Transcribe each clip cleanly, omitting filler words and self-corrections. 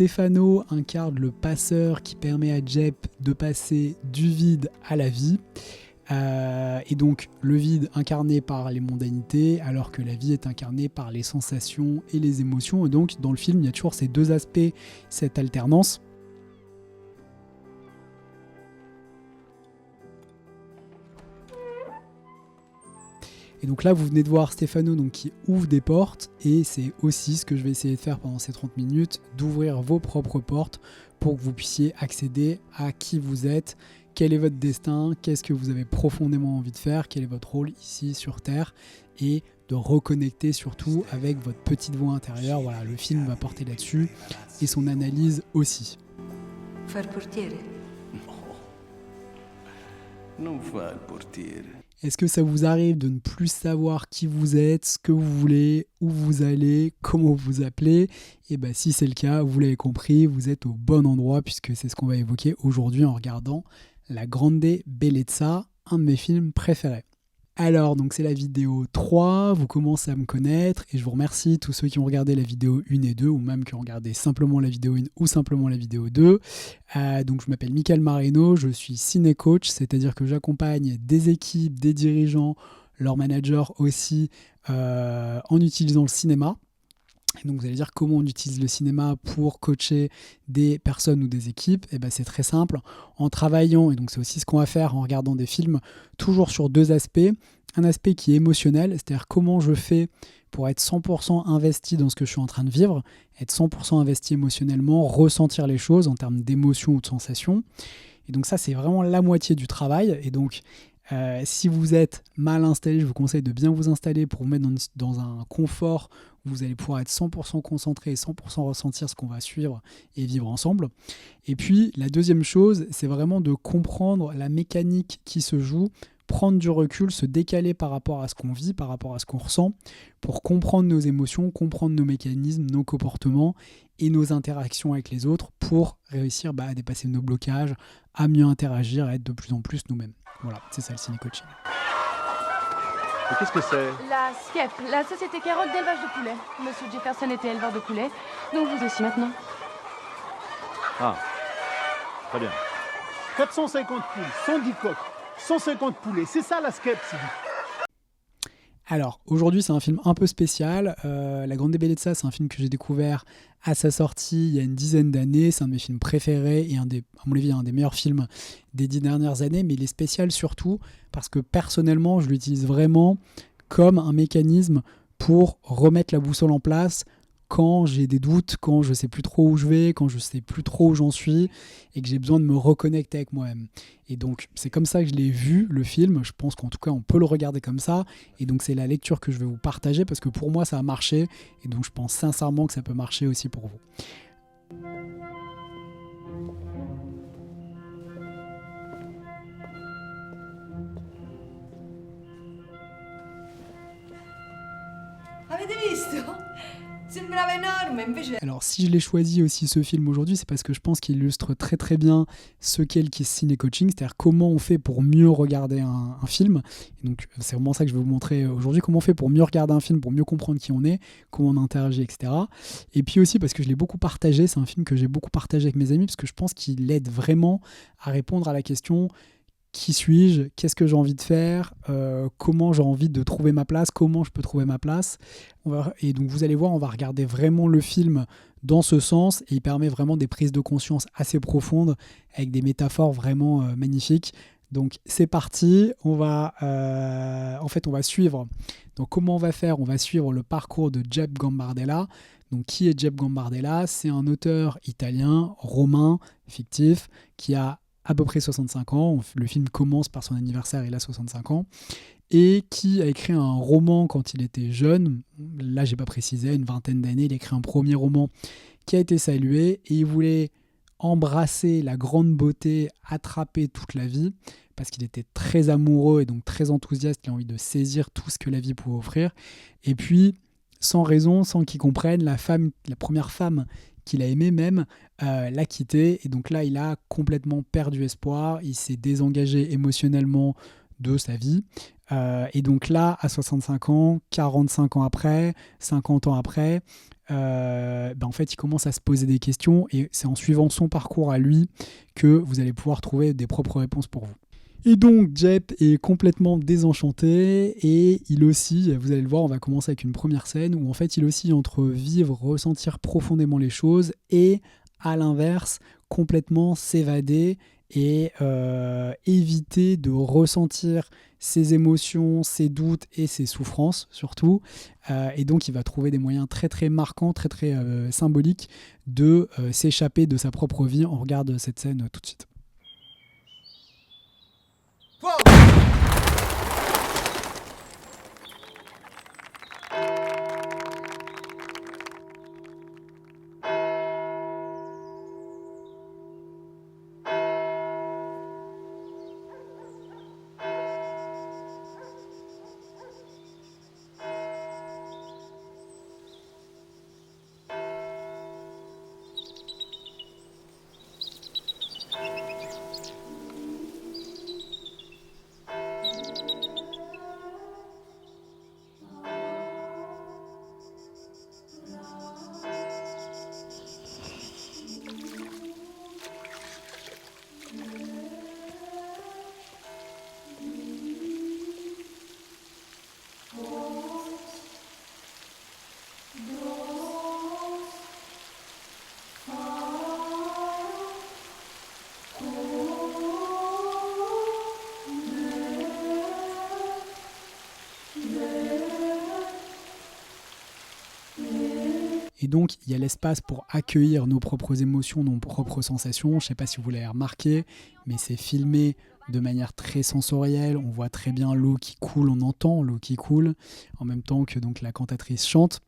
Stefano incarne le passeur qui permet à Jep de passer du vide à la vie. Et donc le vide incarné par les mondanités, alors que la vie est incarnée par les sensations et les émotions. Et donc dans le film, il y a toujours ces deux aspects, cette alternance. Et donc là, vous venez de voir Stefano donc, qui ouvre des portes, et c'est aussi ce que je vais essayer de faire pendant ces 30 minutes, d'ouvrir vos propres portes pour que vous puissiez accéder à qui vous êtes, quel est votre destin, qu'est-ce que vous avez profondément envie de faire, quel est votre rôle ici sur Terre, et de reconnecter surtout avec votre petite voix intérieure. Voilà, le film va porter là-dessus, et son analyse aussi. Far portiere. Non fa il portiere. Est-ce que ça vous arrive de ne plus savoir qui vous êtes, ce que vous voulez, où vous allez, comment vous appelez ? Et bien si c'est le cas, vous l'avez compris, vous êtes au bon endroit puisque c'est ce qu'on va évoquer aujourd'hui en regardant La Grande Bellezza, un de mes films préférés. Alors, donc c'est la vidéo 3, vous commencez à me connaître et je vous remercie tous ceux qui ont regardé la vidéo 1 et 2 ou même qui ont regardé simplement la vidéo 1 ou simplement la vidéo 2. Donc je m'appelle Michael Marino, je suis ciné-coach, c'est-à-dire que j'accompagne des équipes, des dirigeants, leurs managers aussi en utilisant le cinéma. Et donc vous allez dire comment on utilise le cinéma pour coacher des personnes ou des équipes. Et ben c'est très simple, en travaillant, et donc c'est aussi ce qu'on va faire en regardant des films, toujours sur deux aspects. Un aspect qui est émotionnel, c'est-à-dire comment je fais pour être 100% investi dans ce que je suis en train de vivre, être 100% investi émotionnellement, ressentir les choses en termes d'émotions ou de sensations. Et donc ça c'est vraiment la moitié du travail. Et donc si vous êtes mal installé, je vous conseille de bien vous installer pour vous mettre dans un confort où vous allez pouvoir être 100% concentré et 100% ressentir ce qu'on va suivre et vivre ensemble. Et puis, la deuxième chose, c'est vraiment de comprendre la mécanique qui se joue, prendre du recul, se décaler par rapport à ce qu'on vit, par rapport à ce qu'on ressent, pour comprendre nos émotions, comprendre nos mécanismes, nos comportements et nos interactions avec les autres pour réussir à dépasser nos blocages, à mieux interagir, à être de plus en plus nous-mêmes. Voilà, c'est ça le ciné-coaching. Et qu'est-ce que c'est ? La SCEP, la Société Carotte d'élevage de poulets. Monsieur Jefferson était éleveur de poulets, donc vous aussi maintenant. Ah, très bien. 450 poules, 110 coques, 150 poulets, c'est ça la SCEP, Sylvie. Alors, aujourd'hui, c'est un film un peu spécial. La Grande Bellezza, c'est un film que j'ai découvert à sa sortie il y a une dizaine d'années. C'est un de mes films préférés et à mon avis, un des meilleurs films des 10 dernières années. Mais il est spécial surtout parce que personnellement, je l'utilise vraiment comme un mécanisme pour remettre la boussole en place quand j'ai des doutes, quand je ne sais plus trop où je vais, quand je ne sais plus trop où j'en suis et que j'ai besoin de me reconnecter avec moi-même. Et donc, c'est comme ça que je l'ai vu, le film. Je pense qu'en tout cas, on peut le regarder comme ça. Et donc, c'est la lecture que je vais vous partager parce que pour moi, ça a marché. Et donc, je pense sincèrement que ça peut marcher aussi pour vous. Avete visto? Sembrava énorme, invece... Alors si je l'ai choisi aussi ce film aujourd'hui, c'est parce que je pense qu'il illustre très très bien ce qu'est le ciné-coaching, c'est-à-dire comment on fait pour mieux regarder un film. Et donc c'est vraiment ça que je vais vous montrer aujourd'hui, comment on fait pour mieux regarder un film, pour mieux comprendre qui on est, comment on interagit, etc. Et puis aussi parce que je l'ai beaucoup partagé, c'est un film que j'ai beaucoup partagé avec mes amis, parce que je pense qu'il aide vraiment à répondre à la question: qui suis-je ? Qu'est-ce que j'ai envie de faire ? Comment j'ai envie de trouver ma place ? Comment je peux trouver ma place ? Et donc vous allez voir, on va regarder vraiment le film dans ce sens et il permet vraiment des prises de conscience assez profondes avec des métaphores vraiment magnifiques. Donc c'est parti, on va suivre. Donc comment on va faire ? On va suivre le parcours de Jep Gambardella. Donc qui est Jep Gambardella ? C'est un auteur italien, romain, fictif, qui a à peu près 65 ans. Le film commence par son anniversaire, il a 65 ans. Et qui a écrit un roman quand il était jeune. Là, j'ai pas précisé, une vingtaine d'années. Il a écrit un premier roman qui a été salué. Et il voulait embrasser la grande beauté, attraper toute la vie. Parce qu'il était très amoureux et donc très enthousiaste. Il a envie de saisir tout ce que la vie pouvait offrir. Et puis, sans raison, sans qu'il comprenne, la première femme qu'il a aimé même, l'a quitté. Et donc là, il a complètement perdu espoir. Il s'est désengagé émotionnellement de sa vie. Et donc là, à 65 ans, 45 ans après, 50 ans après, en fait, il commence à se poser des questions et c'est en suivant son parcours à lui que vous allez pouvoir trouver des propres réponses pour vous. Et donc, Jep est complètement désenchanté et il oscille, vous allez le voir, on va commencer avec une première scène où en fait, il oscille entre vivre, ressentir profondément les choses et, à l'inverse, complètement s'évader et éviter de ressentir ses émotions, ses doutes et ses souffrances surtout. Et donc il va trouver des moyens très très marquants, très très symboliques de s'échapper de sa propre vie. On regarde cette scène tout de suite. Et donc, il y a l'espace pour accueillir nos propres émotions, nos propres sensations. Je ne sais pas si vous l'avez remarqué, mais c'est filmé de manière très sensorielle. On voit très bien l'eau qui coule, on entend l'eau qui coule, en même temps que donc, la cantatrice chante.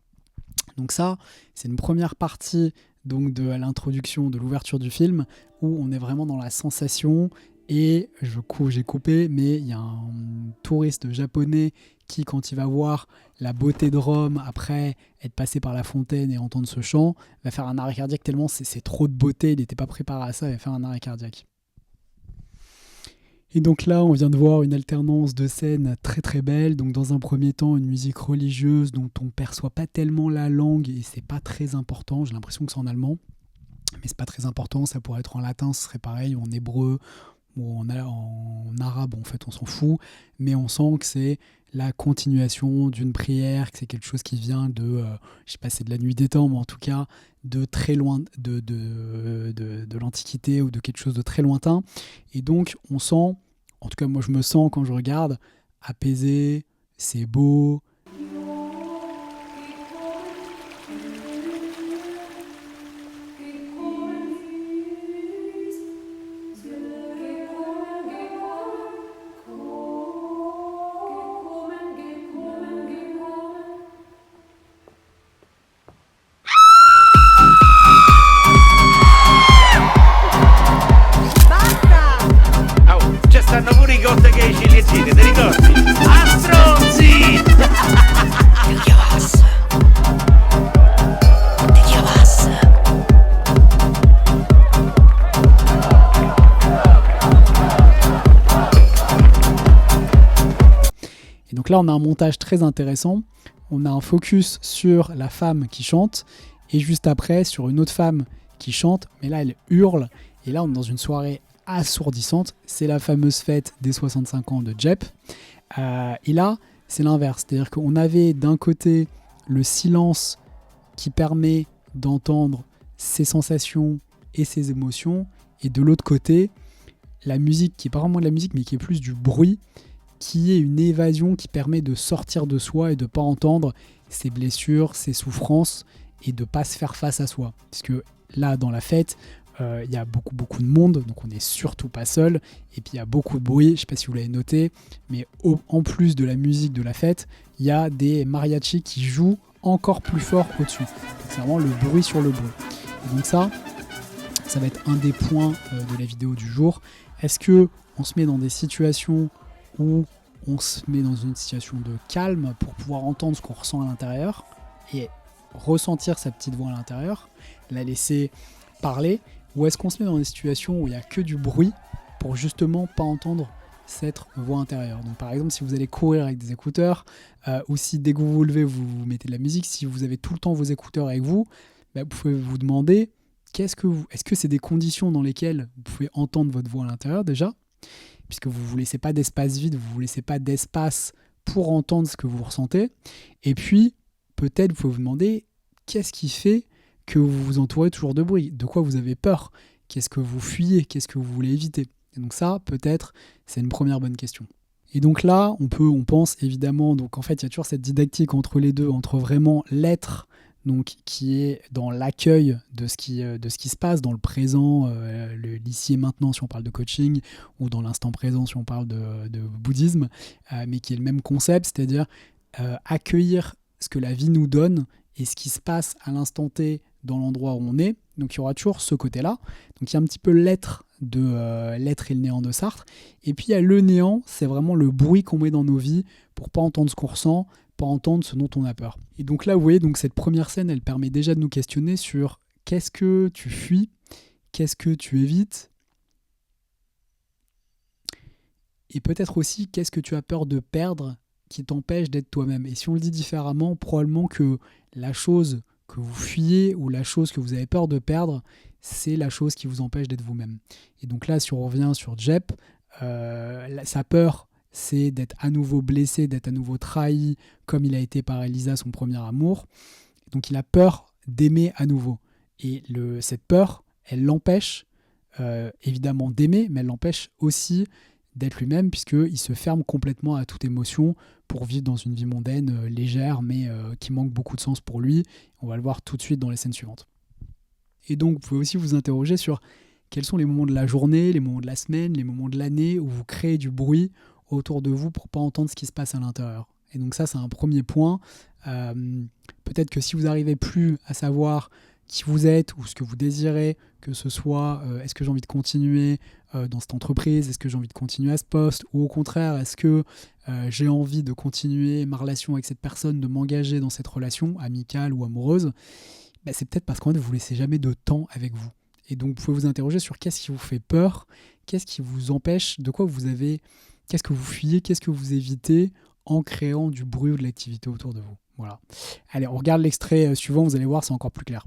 Donc ça, c'est une première partie donc, de l'introduction, de l'ouverture du film, où on est vraiment dans la sensation. Et j'ai coupé, mais il y a un touriste japonais qui, quand il va voir la beauté de Rome, après être passé par la fontaine et entendre ce chant, va faire un arrêt cardiaque tellement c'est trop de beauté, il n'était pas préparé à ça, il va faire un arrêt cardiaque. Et donc là, on vient de voir une alternance de scènes très très belle. Donc dans un premier temps, une musique religieuse dont on ne perçoit pas tellement la langue et c'est pas très important, j'ai l'impression que c'est en allemand, mais c'est pas très important, ça pourrait être en latin, ce serait pareil, ou en hébreu, ou en arabe, en fait on s'en fout, mais on sent que c'est la continuation d'une prière, que c'est quelque chose qui vient de, je sais pas, c'est de la nuit des temps, mais en tout cas de très loin, de l'Antiquité ou de quelque chose de très lointain. Et donc on sent, en tout cas moi je me sens quand je regarde, apaisé, c'est beau. Stanno pure i cotte che i ciliegini, ti ricordi? A stronzi! Et donc là, on a un montage très intéressant. On a un focus sur la femme qui chante et juste après sur une autre femme qui chante, mais là elle hurle. Et là, on est dans une soirée assourdissante, c'est la fameuse fête des 65 ans de Jep. Et là, c'est l'inverse, c'est-à-dire qu'on avait d'un côté le silence qui permet d'entendre ses sensations et ses émotions, et de l'autre côté, la musique qui est pas vraiment de la musique, mais qui est plus du bruit, qui est une évasion qui permet de sortir de soi et de ne pas entendre ses blessures, ses souffrances, et de ne pas se faire face à soi. Parce que là, dans la fête, il y a beaucoup de monde, donc on n'est surtout pas seul, et puis il y a beaucoup de bruit, je ne sais pas si vous l'avez noté, mais en plus de la musique de la fête, il y a des mariachis qui jouent encore plus fort au-dessus. Donc c'est vraiment le bruit sur le bruit. Et donc ça va être un des points de la vidéo du jour. Est-ce qu'on se met dans des situations où on se met dans une situation de calme pour pouvoir entendre ce qu'on ressent à l'intérieur et ressentir sa petite voix à l'intérieur, la laisser parler, ou est-ce qu'on se met dans des situations où il n'y a que du bruit pour justement pas entendre cette voix intérieure. Donc par exemple, si vous allez courir avec des écouteurs, ou si dès que vous vous levez, vous mettez de la musique, si vous avez tout le temps vos écouteurs avec vous, vous pouvez vous demander est-ce que c'est des conditions dans lesquelles vous pouvez entendre votre voix à l'intérieur déjà, puisque vous ne vous laissez pas d'espace vide, vous ne vous laissez pas d'espace pour entendre ce que vous ressentez. Et puis, peut-être vous pouvez vous demander qu'est-ce qui fait que vous vous entourez toujours de bruit, de quoi vous avez peur, qu'est-ce que vous fuyez, qu'est-ce que vous voulez éviter. Et donc ça, peut-être, c'est une première bonne question. Et donc là, on pense évidemment, donc en fait, il y a toujours cette didactique entre les deux, entre vraiment l'être, donc qui est dans l'accueil de ce qui se passe dans le présent, l'ici et maintenant si on parle de coaching, ou dans l'instant présent si on parle de bouddhisme, mais qui est le même concept, c'est-à-dire accueillir ce que la vie nous donne et ce qui se passe à l'instant T dans l'endroit où on est. Donc il y aura toujours ce côté-là. Donc il y a un petit peu l'être de l'être et le néant de Sartre. Et puis il y a le néant, c'est vraiment le bruit qu'on met dans nos vies pour pas entendre ce qu'on ressent, pas entendre ce dont on a peur. Et donc là, vous voyez, donc cette première scène, elle permet déjà de nous questionner sur qu'est-ce que tu fuis, qu'est-ce que tu évites, et peut-être aussi qu'est-ce que tu as peur de perdre qui t'empêche d'être toi-même. Et si on le dit différemment, probablement que la chose que vous fuyez ou la chose que vous avez peur de perdre, c'est la chose qui vous empêche d'être vous-même. Et donc là, si on revient sur Jep, sa peur, c'est d'être à nouveau blessé, d'être à nouveau trahi, comme il a été par Elisa, son premier amour. Donc il a peur d'aimer à nouveau. Et cette peur, elle l'empêche évidemment d'aimer, mais elle l'empêche aussi d'être lui-même, puisqu'il se ferme complètement à toute émotion pour vivre dans une vie mondaine, légère, mais qui manque beaucoup de sens pour lui. On va le voir tout de suite dans les scènes suivantes. Et donc, vous pouvez aussi vous interroger sur quels sont les moments de la journée, les moments de la semaine, les moments de l'année où vous créez du bruit autour de vous pour ne pas entendre ce qui se passe à l'intérieur. Et donc ça, c'est un premier point. Peut-être que si vous n'arrivez plus à savoir qui vous êtes ou ce que vous désirez, que ce soit est-ce que j'ai envie de continuer dans cette entreprise, est-ce que j'ai envie de continuer à ce poste, ou au contraire, est-ce que j'ai envie de continuer ma relation avec cette personne, de m'engager dans cette relation amicale ou amoureuse, c'est peut-être parce qu'en fait, vous ne vous laissez jamais de temps avec vous. Et donc, vous pouvez vous interroger sur qu'est-ce qui vous fait peur, qu'est-ce qui vous empêche, de quoi vous avez, qu'est-ce que vous fuyez, qu'est-ce que vous évitez en créant du bruit ou de l'activité autour de vous. Voilà. Allez, on regarde l'extrait suivant, vous allez voir, c'est encore plus clair.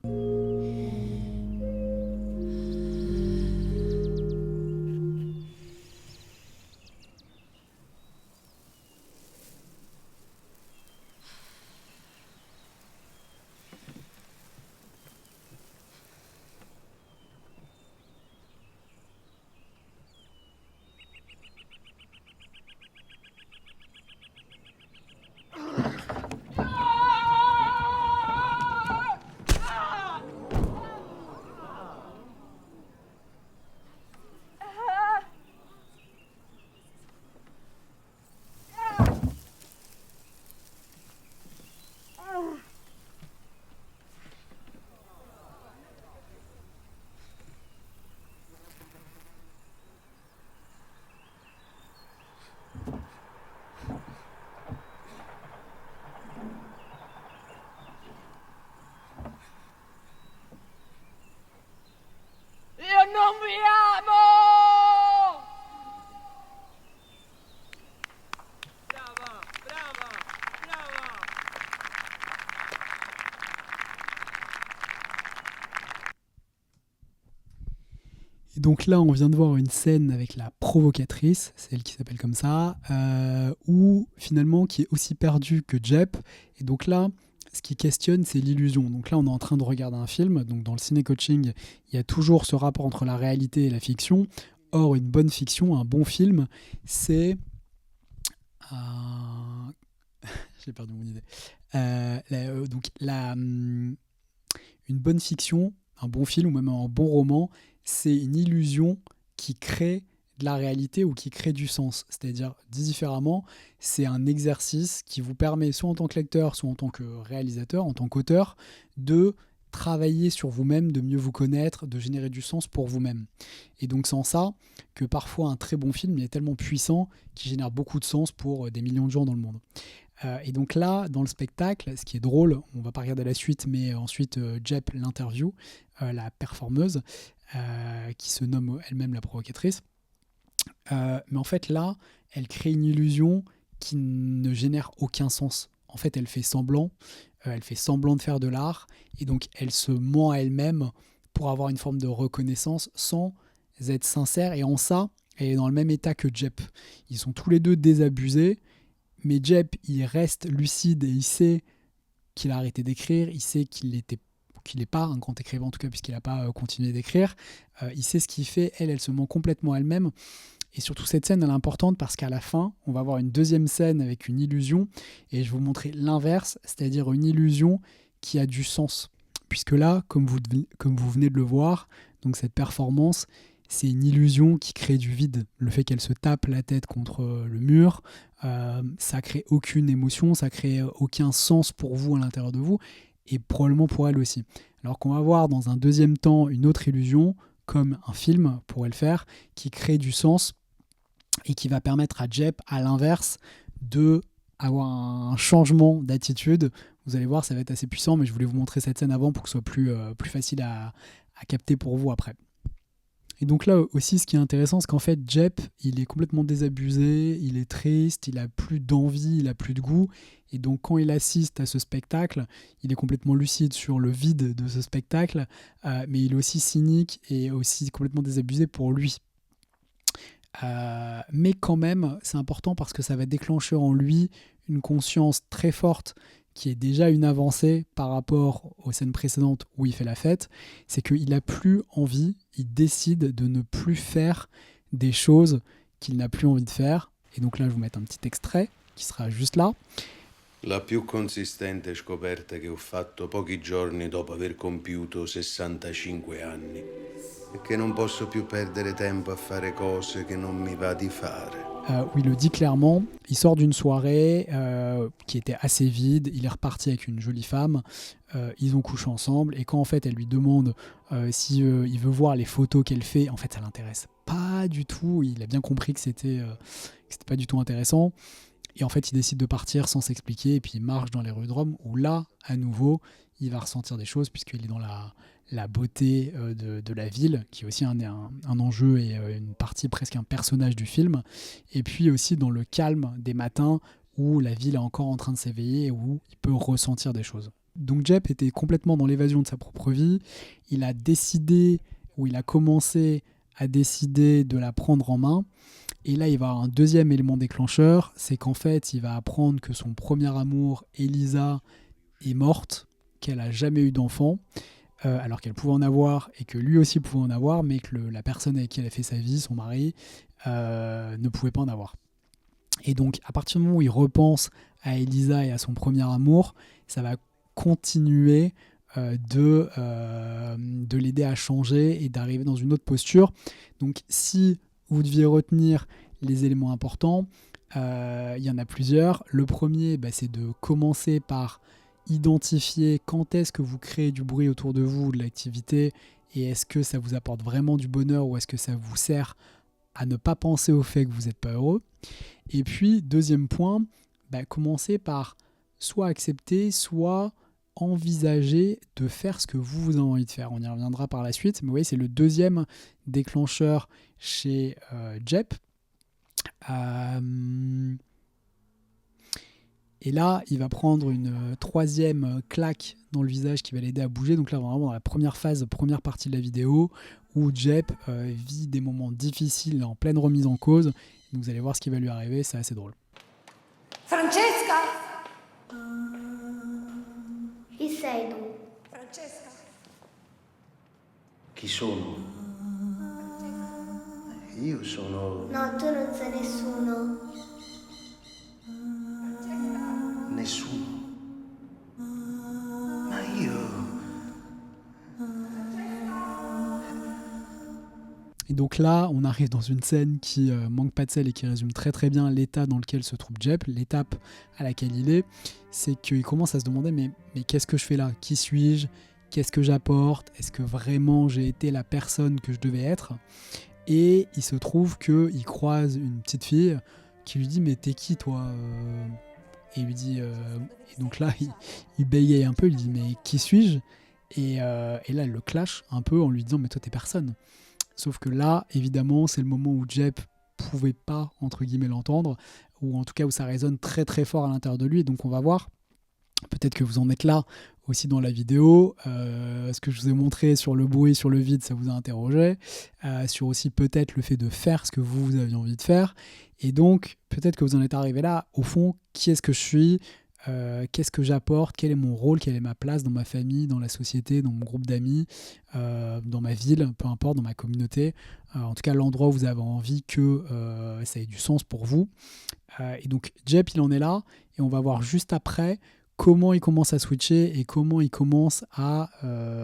Non mi amo! Brava, brava, brava. Et donc là, on vient de voir une scène avec la provocatrice, celle qui s'appelle comme ça, ou finalement qui est aussi perdue que Jep. Et donc là, ce qui questionne, c'est l'illusion. Donc là, on est en train de regarder un film. Donc dans le ciné-coaching, il y a toujours ce rapport entre la réalité et la fiction. Or, une bonne fiction, un bon film, c'est... J'ai perdu mon idée. Une bonne fiction, un bon film ou même un bon roman, c'est une illusion qui crée de la réalité ou qui crée du sens. C'est-à-dire, dit différemment, c'est un exercice qui vous permet, soit en tant que lecteur, soit en tant que réalisateur, en tant qu'auteur, de travailler sur vous-même, de mieux vous connaître, de générer du sens pour vous-même. Et donc sans ça, que parfois un très bon film est tellement puissant qu'il génère beaucoup de sens pour des millions de gens dans le monde. Et donc là, dans le spectacle, ce qui est drôle, on va pas regarder la suite, mais ensuite Jep l'interview, la performeuse, qui se nomme elle-même la provocatrice. Mais en fait là, elle crée une illusion qui ne génère aucun sens. En fait, elle fait semblant de faire de l'art, et donc elle se ment à elle-même pour avoir une forme de reconnaissance sans être sincère, et en ça, elle est dans le même état que Jep. Ils sont tous les deux désabusés, mais Jep, il reste lucide et il sait qu'il a arrêté d'écrire, il sait qu'il n'est pas un grand écrivain en tout cas puisqu'il n'a pas continué d'écrire, il sait ce qu'il fait, elle se ment complètement à elle-même. Et surtout cette scène elle est importante parce qu'à la fin on va avoir une deuxième scène avec une illusion, et je vais vous montrer l'inverse, c'est-à-dire une illusion qui a du sens, puisque là comme vous venez de le voir, donc cette performance, c'est une illusion qui crée du vide. Le fait qu'elle se tape la tête contre le mur, ça crée aucune émotion, ça crée aucun sens pour vous à l'intérieur de vous, et probablement pour elle aussi. Alors qu'on va voir dans un deuxième temps une autre illusion, comme un film pourrait le faire, qui crée du sens et qui va permettre à Jep, à l'inverse, de avoir un changement d'attitude. Vous allez voir, ça va être assez puissant, mais je voulais vous montrer cette scène avant pour que ce soit plus facile à capter pour vous après. Et donc là aussi, ce qui est intéressant, c'est qu'en fait, Jep, il est complètement désabusé, il est triste, il a plus d'envie, il a plus de goût. Et donc quand il assiste à ce spectacle, il est complètement lucide sur le vide de ce spectacle, mais il est aussi cynique et aussi complètement désabusé pour lui. Mais quand même, c'est important parce que ça va déclencher en lui une conscience très forte qui est déjà une avancée par rapport aux scènes précédentes où il fait la fête, c'est qu'il n'a plus envie, il décide de ne plus faire des choses qu'il n'a plus envie de faire. Et donc là, je vais vous mettre un petit extrait qui sera juste là. La più consistente scoperta che ho fatto pochi giorni dopo aver compiuto 65 anni è che non posso più perdere tempo a fare cose che non mi va di fare. Où il le dit clairement, il sort d'une soirée qui était assez vide, il est reparti avec une jolie femme, ils ont couché ensemble, et quand en fait elle lui demande si il veut voir les photos qu'elle fait, en fait ça l'intéresse pas du tout, il a bien compris que c'était pas du tout intéressant, et en fait il décide de partir sans s'expliquer, et puis il marche dans les rues de Rome, où là, à nouveau, il va ressentir des choses, puisqu'il est dans la beauté de la ville, qui est aussi un enjeu et une partie, presque un personnage du film, et puis aussi dans le calme des matins où la ville est encore en train de s'éveiller et où il peut ressentir des choses. Donc Jep était complètement dans l'évasion de sa propre vie, il a décidé, ou il a commencé à décider de la prendre en main, et là il va avoir un deuxième élément déclencheur, c'est qu'en fait il va apprendre que son premier amour, Elisa, est morte, qu'elle n'a jamais eu d'enfant, alors qu'elle pouvait en avoir et que lui aussi pouvait en avoir, mais que la personne avec qui elle a fait sa vie, son mari, ne pouvait pas en avoir. Et donc à partir du moment où il repense à Elisa et à son premier amour, ça va continuer de l'aider à changer et d'arriver dans une autre posture. Donc si vous deviez retenir les éléments importants, il y en a plusieurs. Le premier, c'est de commencer par identifier quand est-ce que vous créez du bruit autour de vous, de l'activité, et est-ce que ça vous apporte vraiment du bonheur ou est-ce que ça vous sert à ne pas penser au fait que vous n'êtes pas heureux. Et puis, deuxième point, commencez par soit accepter, soit envisager de faire ce que vous avez envie de faire. On y reviendra par la suite, mais vous voyez, c'est le deuxième déclencheur chez Jep. Et là, il va prendre une troisième claque dans le visage qui va l'aider à bouger. Donc là, vraiment dans la première phase, première partie de la vidéo, où Jep vit des moments difficiles en pleine remise en cause. Donc vous allez voir ce qui va lui arriver, c'est assez drôle. Francesca! Chi sei tu? Francesca? Chi sono? Io sono No, tu non sei nessuno. nessuno. Ma io... Et donc là, on arrive dans une scène qui manque pas de sel et qui résume très très bien l'état dans lequel se trouve Jep, l'étape à laquelle il est, c'est qu'il commence à se demander mais qu'est-ce que je fais là ? Qui suis-je ? Qu'est-ce que j'apporte ? Est-ce que vraiment j'ai été la personne que je devais être ? Et il se trouve qu'il croise une petite fille qui lui dit mais t'es qui toi ? Et il lui dit et donc là il bégaye un peu, il dit mais qui suis-je ? Et là elle le clash un peu en lui disant mais toi t'es personne. Sauf que là, évidemment, c'est le moment où Jep pouvez pas, entre guillemets, l'entendre, ou en tout cas où ça résonne très très fort à l'intérieur de lui. Donc on va voir. Peut-être que vous en êtes là aussi dans la vidéo. Ce que je vous ai montré sur le bruit, sur le vide, ça vous a interrogé. Sur aussi peut-être le fait de faire ce que vous aviez envie de faire. Et donc, peut-être que vous en êtes arrivé là. Au fond, qui est-ce que je suis ? Qu'est-ce que j'apporte ? Quel est mon rôle ? Quelle est ma place dans ma famille, dans la société, dans mon groupe d'amis, dans ma ville, peu importe, dans ma communauté. En tout cas, l'endroit où vous avez envie que ça ait du sens pour vous. Et donc, Jep, il en est là. Et on va voir juste après comment il commence à switcher et comment il commence à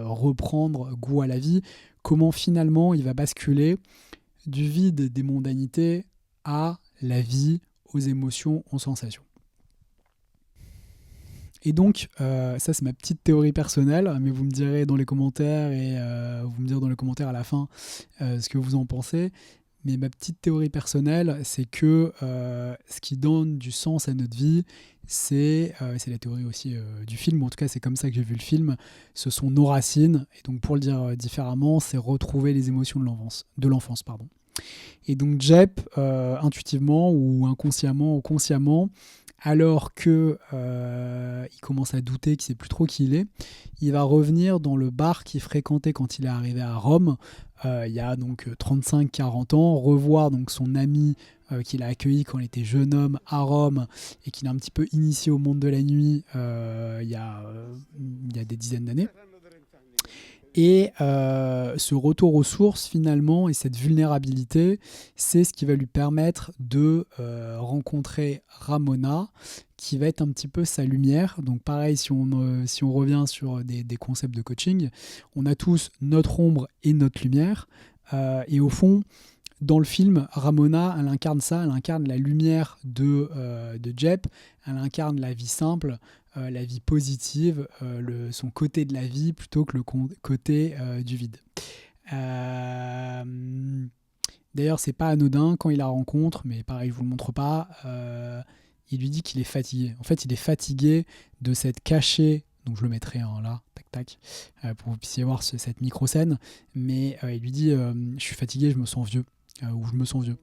reprendre goût à la vie, comment finalement il va basculer du vide des mondanités à la vie, aux émotions, aux sensations. Et donc, ça c'est ma petite théorie personnelle, mais vous me direz dans les commentaires et vous me direz dans les commentaires à la fin ce que vous en pensez. Mais ma petite théorie personnelle, c'est que ce qui donne du sens à notre vie, c'est la théorie aussi du film, ou en tout cas c'est comme ça que j'ai vu le film, ce sont nos racines, et donc pour le dire différemment, c'est retrouver les émotions de l'enfance. Et donc Jep, intuitivement ou inconsciemment ou consciemment, alors que il commence à douter qu'il ne sait plus trop qui il est, il va revenir dans le bar qu'il fréquentait quand il est arrivé à Rome, il y a donc 35-40 ans, revoir donc son ami qu'il a accueilli quand il était jeune homme à Rome et qu'il a un petit peu initié au monde de la nuit il y a des dizaines d'années. Et ce retour aux sources finalement et cette vulnérabilité, c'est ce qui va lui permettre de rencontrer Ramona, qui va être un petit peu sa lumière. Donc pareil, si on revient sur des concepts de coaching, on a tous notre ombre et notre lumière. Et au fond, dans le film, Ramona, elle incarne ça, elle incarne la lumière de Jep, elle incarne la vie simple, la vie positive, son côté de la vie plutôt que le côté du vide. D'ailleurs, c'est pas anodin quand il la rencontre, mais pareil, je vous le montre pas. Il lui dit qu'il est fatigué. En fait, il est fatigué de cette cachée. Donc je le mettrai là, tac tac, pour que vous puissiez voir cette micro-scène. Mais il lui dit je suis fatigué, je me sens vieux. Ou je me sens vieux.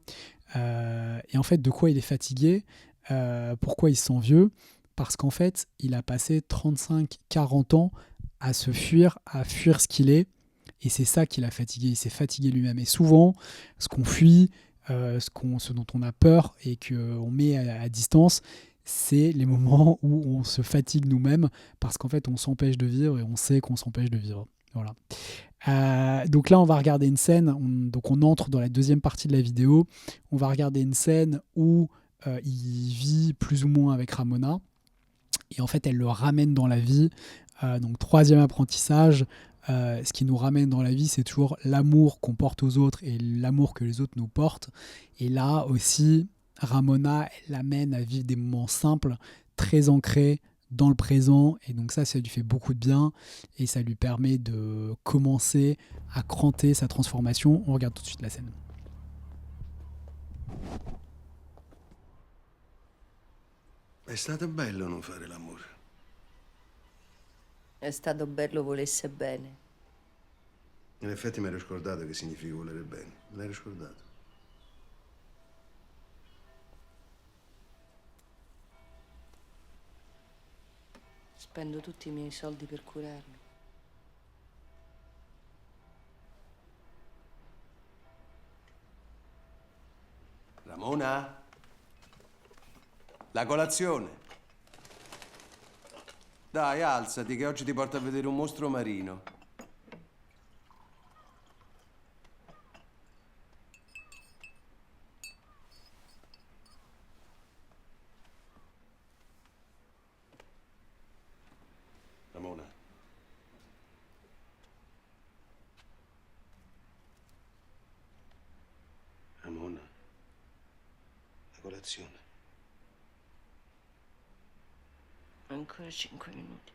Et en fait, de quoi il est fatigué ? Pourquoi il se sent vieux ? Parce qu'en fait, il a passé 35-40 ans à se fuir, à fuir ce qu'il est. Et c'est ça qui l'a fatigué. Il s'est fatigué lui-même. Et souvent, ce qu'on fuit, ce dont on a peur et qu'on met à distance, c'est les moments où on se fatigue nous-mêmes parce qu'en fait, on s'empêche de vivre et on sait qu'on s'empêche de vivre. Voilà. Donc là, on va regarder une scène. On entre dans la deuxième partie de la vidéo. On va regarder une scène où il vit plus ou moins avec Ramona. Et en fait, elle le ramène dans la vie. Donc, troisième apprentissage. Ce qui nous ramène dans la vie, c'est toujours l'amour qu'on porte aux autres et l'amour que les autres nous portent. Et là aussi, Ramona, elle l'amène à vivre des moments simples, très ancrés dans le présent. Et donc ça lui fait beaucoup de bien. Et ça lui permet de commencer à cranter sa transformation. On regarde tout de suite la scène. È stato bello non fare l'amore. È stato bello volesse bene. In effetti mi ero scordato che significa volere bene. Me l'ero scordato. Spendo tutti i miei soldi per curarmi. Ramona? La colazione. Dai, alzati che oggi ti porto a vedere un mostro marino. Ramona. Ramona. La colazione. Ancora 5 minuti.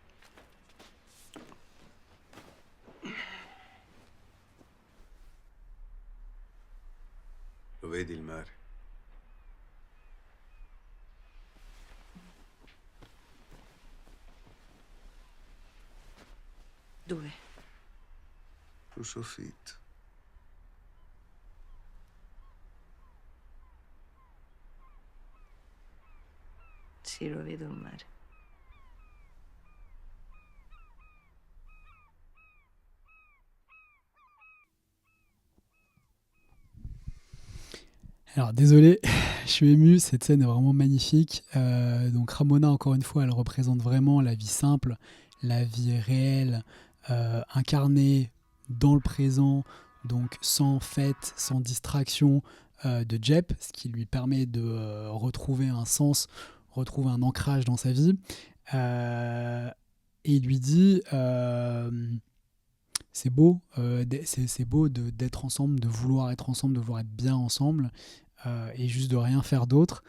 Lo vedi il mare? Dove? Sul soffitto. Sì, lo vedo il mare. Alors désolé, je suis ému, cette scène est vraiment magnifique. Donc Ramona, encore une fois, elle représente vraiment la vie simple, la vie réelle, incarnée dans le présent, donc sans fête, sans distraction de Jep, ce qui lui permet de retrouver un sens, retrouver un ancrage dans sa vie. Et il lui dit... c'est beau, c'est beau d'être ensemble, de vouloir être ensemble, de vouloir être bien ensemble, et juste de rien faire d'autre.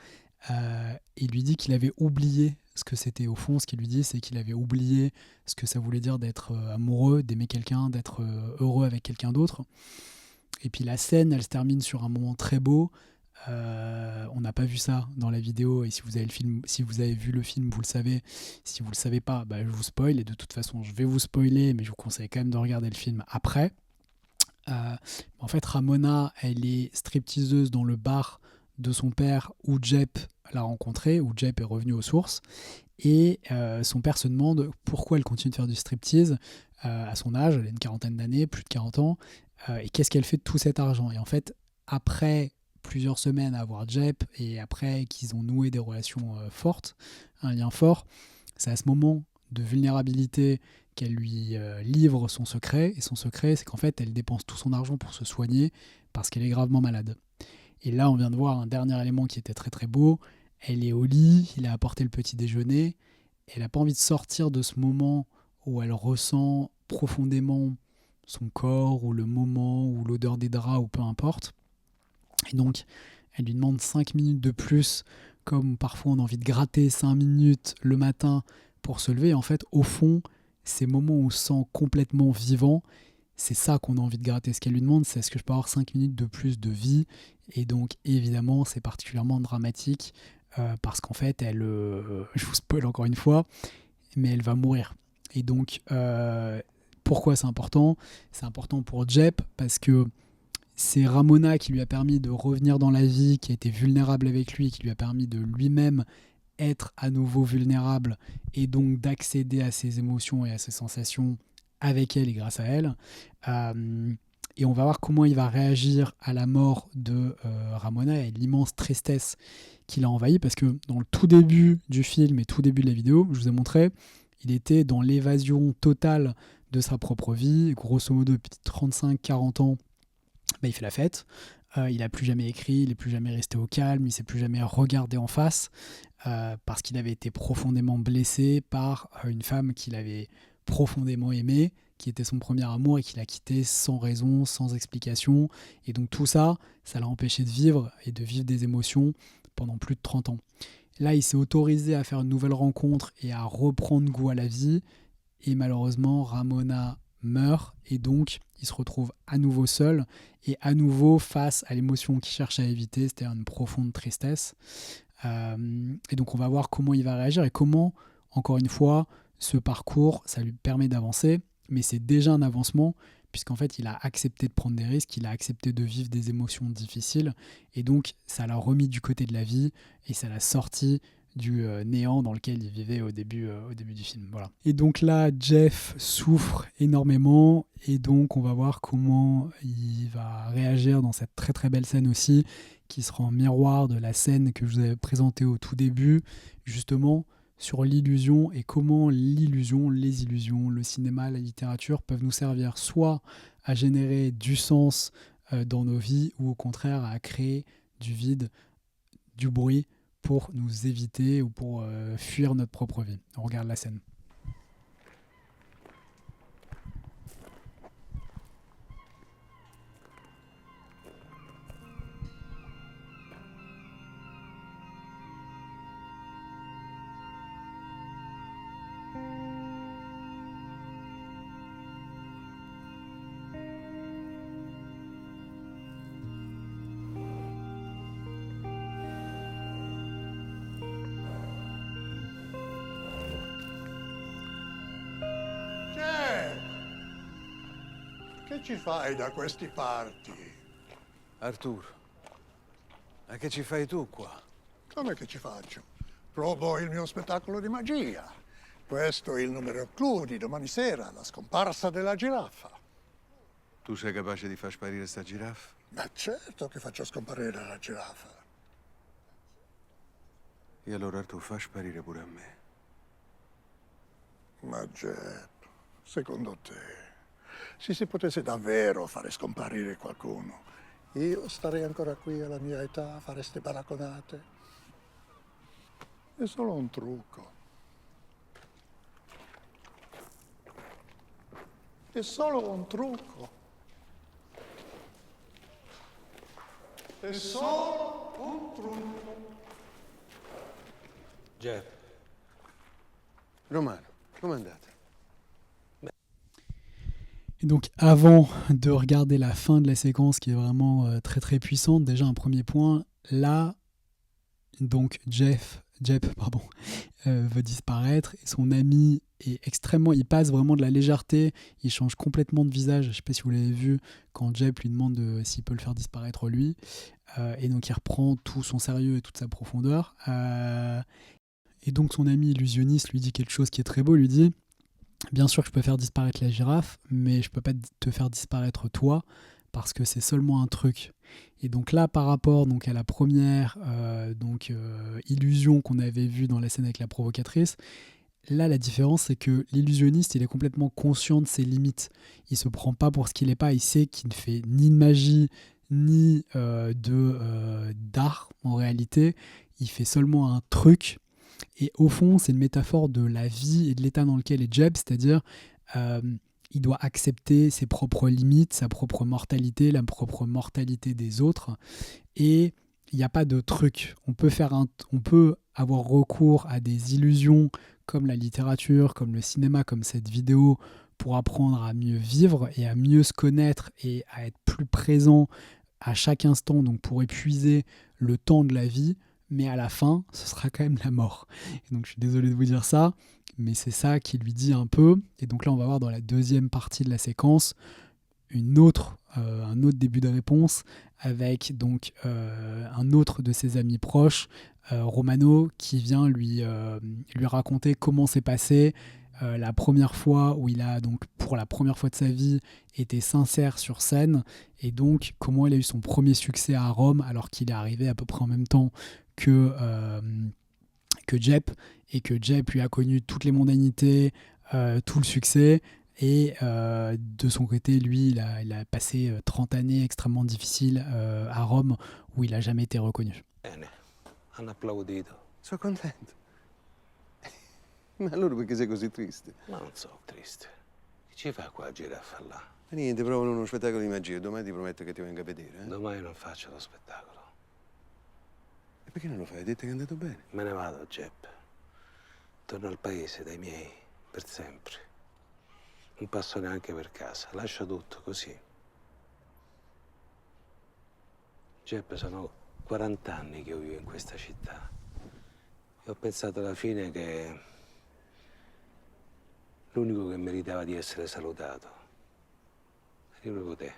Il lui dit qu'il avait oublié ce que c'était au fond. Ce qu'il lui dit, c'est qu'il avait oublié ce que ça voulait dire d'être amoureux, d'aimer quelqu'un, d'être heureux avec quelqu'un d'autre. Et puis la scène, elle se termine sur un moment très beau. On n'a pas vu ça dans la vidéo, et si vous avez vu le film, vous le savez. Si vous le savez pas, je vous spoil, et de toute façon je vais vous spoiler, mais je vous conseille quand même de regarder le film après. En fait, Ramona, elle est stripteaseuse dans le bar de son père où Jep l'a rencontré, où Jep est revenu aux sources, et son père se demande pourquoi elle continue de faire du striptease à son âge. Elle a une quarantaine d'années, plus de 40 ans, et qu'est-ce qu'elle fait de tout cet argent. Et en fait, après plusieurs semaines à voir Jep, et après qu'ils ont noué des relations fortes, un lien fort, c'est à ce moment de vulnérabilité qu'elle lui livre son secret. Et son secret, c'est qu'en fait, elle dépense tout son argent pour se soigner parce qu'elle est gravement malade. Et là, on vient de voir un dernier élément qui était très très beau. Elle est au lit, il a apporté le petit déjeuner. Elle n'a pas envie de sortir de ce moment où elle ressent profondément son corps, ou le moment, ou l'odeur des draps, ou peu importe. Et donc, elle lui demande 5 minutes de plus, comme parfois on a envie de gratter 5 minutes le matin pour se lever. En fait, au fond, ces moments où on se sent complètement vivant, c'est ça qu'on a envie de gratter. Ce qu'elle lui demande, c'est: est-ce que je peux avoir 5 minutes de plus de vie? Et donc, évidemment, c'est particulièrement dramatique parce qu'en fait, je vous spoil encore une fois, mais elle va mourir. Et donc, pourquoi c'est important? C'est important pour Jep parce que c'est Ramona qui lui a permis de revenir dans la vie, qui a été vulnérable avec lui, qui lui a permis de lui-même être à nouveau vulnérable, et donc d'accéder à ses émotions et à ses sensations avec elle et grâce à elle. Et on va voir comment il va réagir à la mort de Ramona et l'immense tristesse qui l'a envahi, parce que dans le tout début du film et tout début de la vidéo, je vous ai montré, il était dans l'évasion totale de sa propre vie. Grosso modo, depuis 35-40 ans, il fait la fête. Il n'a plus jamais écrit, il n'est plus jamais resté au calme, il ne s'est plus jamais regardé en face, parce qu'il avait été profondément blessé par une femme qu'il avait profondément aimée, qui était son premier amour, et qu'il a quitté sans raison, sans explication. Et donc tout ça, ça l'a empêché de vivre, et de vivre des émotions pendant plus de 30 ans. Là, il s'est autorisé à faire une nouvelle rencontre et à reprendre goût à la vie. Et malheureusement, Ramona meurt, et donc il se retrouve à nouveau seul, et à nouveau face à l'émotion qu'il cherche à éviter, c'est-à-dire une profonde tristesse. Et donc on va voir comment il va réagir, et comment, encore une fois, ce parcours, ça lui permet d'avancer, mais c'est déjà un avancement, puisqu'en fait il a accepté de prendre des risques, il a accepté de vivre des émotions difficiles, et donc ça l'a remis du côté de la vie, et ça l'a sorti du néant dans lequel il vivait au début du film. Voilà. Et donc là, Jeff souffre énormément, et donc on va voir comment il va réagir dans cette très très belle scène aussi, qui sera en miroir de la scène que je vous avais présentée au tout début, justement sur l'illusion, et comment l'illusion, les illusions, le cinéma, la littérature peuvent nous servir soit à générer du sens dans nos vies, ou au contraire à créer du vide, du bruit, pour nous éviter ou pour fuir notre propre vie. On regarde la scène. Che ci fai da questi parti? Arturo, ma che ci fai tu qua? Come che ci faccio? Provo il mio spettacolo di magia. Questo è il numero clou di domani sera, la scomparsa della giraffa. Tu sei capace di far sparire sta giraffa? Ma certo che faccio scomparire la giraffa. E allora tu fa sparire pure a me. Ma Jeb, secondo te, se si potesse davvero fare scomparire qualcuno, io starei ancora qui alla mia età a fare ste baracconate? È solo un trucco. È solo un trucco. È solo un trucco. Jeb. Romano, come andate? Et donc avant de regarder la fin de la séquence qui est vraiment très très puissante, déjà un premier point, là, donc Jeb veut disparaître et son ami est extrêmement, il passe vraiment de la légèreté, il change complètement de visage, je ne sais pas si vous l'avez vu quand Jeb lui demande s'il peut le faire disparaître lui, et donc il reprend tout son sérieux et toute sa profondeur, et donc son ami illusionniste lui dit quelque chose qui est très beau, lui dit: bien sûr que je peux faire disparaître la girafe, mais je peux pas te faire disparaître toi, parce que c'est seulement un truc. Et donc là, par rapport donc, à la première illusion qu'on avait vue dans la scène avec la provocatrice, là, la différence, c'est que l'illusionniste, il est complètement conscient de ses limites. Il se prend pas pour ce qu'il n'est pas. Il sait qu'il ne fait ni de magie, ni d'art, en réalité. Il fait seulement un truc. Et au fond, c'est une métaphore de la vie et de l'état dans lequel est Jeb, c'est-à-dire il doit accepter ses propres limites, sa propre mortalité, la propre mortalité des autres. Et il n'y a pas de truc. On peut avoir recours à des illusions comme la littérature, comme le cinéma, comme cette vidéo, pour apprendre à mieux vivre et à mieux se connaître et à être plus présent à chaque instant, donc pour épuiser le temps de la vie. Mais à la fin, ce sera quand même la mort. Et donc je suis désolé de vous dire ça, mais c'est ça qui lui dit un peu. Et donc là, on va voir dans la deuxième partie de la séquence un autre début de réponse avec donc un autre de ses amis proches, Romano, qui vient lui raconter comment s'est passé la première fois où il a donc pour la première fois de sa vie été sincère sur scène, et donc comment il a eu son premier succès à Rome alors qu'il est arrivé à peu près en même temps que Jeb, et que Jeb lui a connu toutes les mondanités, tout le succès, et de son côté, lui, il a passé 30 années extrêmement difficiles à Rome où il n'a jamais été reconnu. Bene, hanno applaudito. Sono contento. Ma allora perché sei così triste? Ma non sono triste. Che ci fa qua a giraffa là? Niente, provano uno spettacolo di magia. Domani ti prometto che ti vengo a vedere. Domani non faccio lo spettacolo. E perché non lo fai? Hai detto che è andato bene. Me ne vado, Jeb. Torno al paese dai miei, per sempre. Non passo neanche per casa. Lascio tutto così. Jeb, sono 40 anni che io vivo in questa città. E ho pensato alla fine che l'unico che meritava di essere salutato eri proprio te.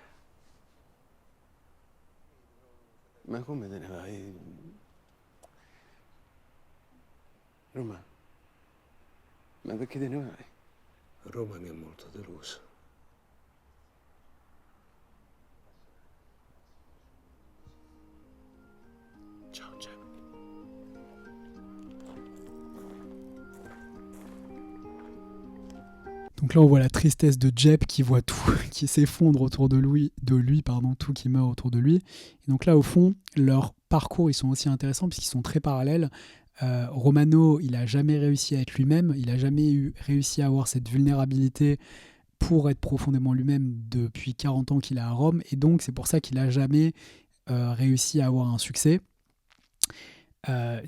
Ma come te ne vai? Roma, ma perché te ne vai? Roma mi ha molto deluso. Ciao, Jeb. Donc là, on voit la tristesse de Jeb qui voit tout qui s'effondre autour de lui, tout qui meurt autour de lui. Et donc là, au fond, leurs parcours, ils sont aussi intéressants puisqu'ils sont très parallèles. Romano, il n'a jamais réussi à être lui-même, il n'a jamais réussi à avoir cette vulnérabilité pour être profondément lui-même depuis 40 ans qu'il est à Rome, et donc c'est pour ça qu'il n'a jamais réussi à avoir un succès.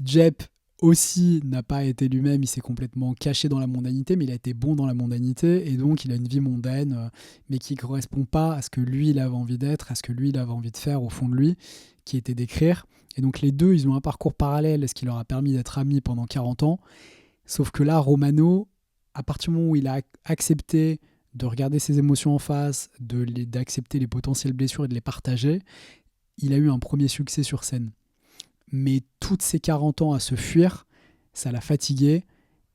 Jeb aussi n'a pas été lui-même, il s'est complètement caché dans la mondanité, mais il a été bon dans la mondanité, et donc il a une vie mondaine, mais qui ne correspond pas à ce que lui il avait envie d'être, à ce que lui il avait envie de faire au fond de lui, qui était d'écrire. Et donc les deux, ils ont un parcours parallèle, ce qui leur a permis d'être amis pendant 40 ans. Sauf que là, Romano, à partir du moment où il a accepté de regarder ses émotions en face, d'accepter les potentielles blessures et de les partager, il a eu un premier succès sur scène. Mais toutes ces 40 ans à se fuir, ça l'a fatigué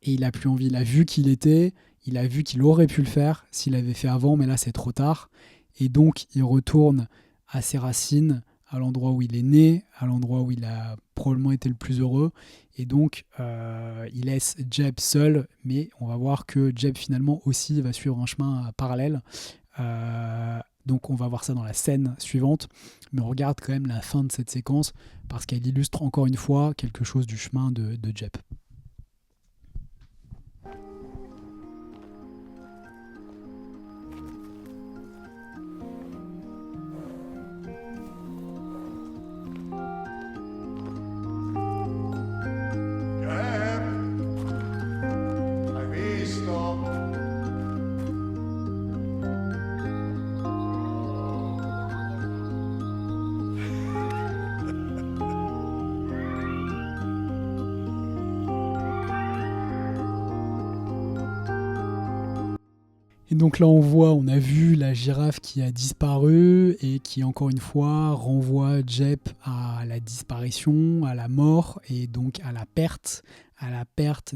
et il a plus envie. Il a vu qui il était, il a vu qu'il aurait pu le faire s'il l'avait fait avant, mais là c'est trop tard. Et donc il retourne à ses racines, à l'endroit où il est né, à l'endroit où il a probablement été le plus heureux. Et donc il laisse Jeb seul, mais on va voir que Jeb finalement aussi va suivre un chemin parallèle. Donc on va voir ça dans la scène suivante, mais on regarde quand même la fin de cette séquence parce qu'elle illustre encore une fois quelque chose du chemin de Jeb. Hai visto? Et donc là on a vu la girafe qui a disparu et qui encore une fois renvoie Jeb à la disparition, à la mort et donc à la perte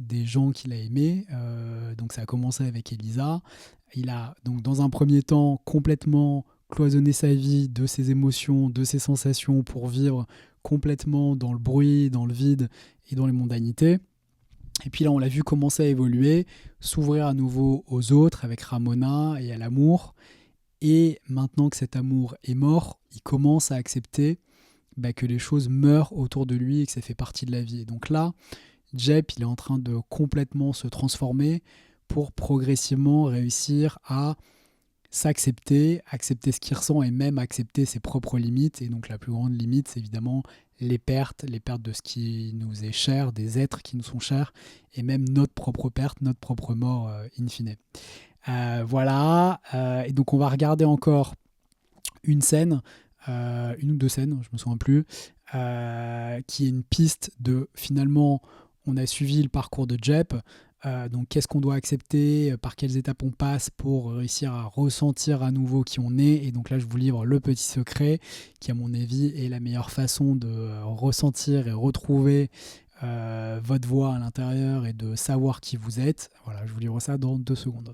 des gens qu'il a aimés. Donc ça a commencé avec Elisa. Il a donc dans un premier temps complètement cloisonné sa vie de ses émotions, de ses sensations pour vivre complètement dans le bruit, dans le vide et dans les mondanités. Et puis là, on l'a vu commencer à évoluer, s'ouvrir à nouveau aux autres avec Ramona et à l'amour. Et maintenant que cet amour est mort, il commence à accepter que les choses meurent autour de lui et que ça fait partie de la vie. Et donc là, Jeb, il est en train de complètement se transformer pour progressivement réussir à s'accepter, accepter ce qu'il ressent et même accepter ses propres limites. Et donc la plus grande limite, c'est évidemment les pertes de ce qui nous est cher, des êtres qui nous sont chers, et même notre propre perte, notre propre mort in fine. Voilà, et donc on va regarder encore une scène, une ou deux scènes, je me souviens plus, qui est une piste de finalement, on a suivi le parcours de Jeb. Donc qu'est-ce qu'on doit accepter, par quelles étapes on passe pour réussir à ressentir à nouveau qui on est. Et donc là je vous livre le petit secret qui à mon avis est la meilleure façon de ressentir et retrouver votre voix à l'intérieur et de savoir qui vous êtes. Voilà, je vous livre ça dans 2 secondes.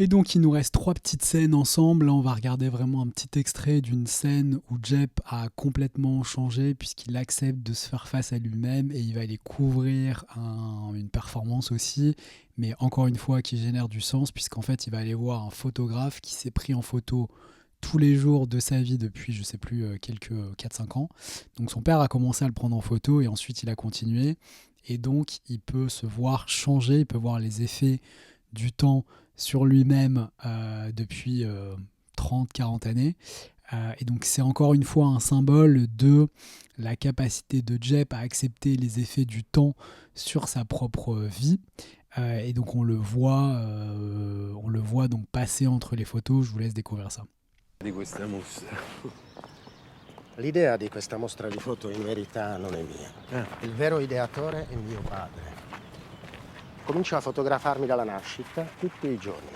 Et donc il nous reste 3 petites scènes ensemble. Là on va regarder vraiment un petit extrait d'une scène où Jeb a complètement changé puisqu'il accepte de se faire face à lui-même et il va aller couvrir une performance aussi, mais encore une fois qui génère du sens puisqu'en fait il va aller voir un photographe qui s'est pris en photo tous les jours de sa vie depuis je sais plus quelques 4-5 ans. Donc son père a commencé à le prendre en photo et ensuite il a continué et donc il peut se voir changer, il peut voir les effets du temps sur lui-même depuis 30-40 années. Et donc c'est encore une fois un symbole de la capacité de Jeb à accepter les effets du temps sur sa propre vie. Et donc on le voit donc passer entre les photos. Je vous laisse découvrir ça. Di questa mostra. L'idea di questa mostra di foto in verità non è mia. Il vero ideatore è mio padre. Comincio a fotografarmi dalla nascita tutti i giorni.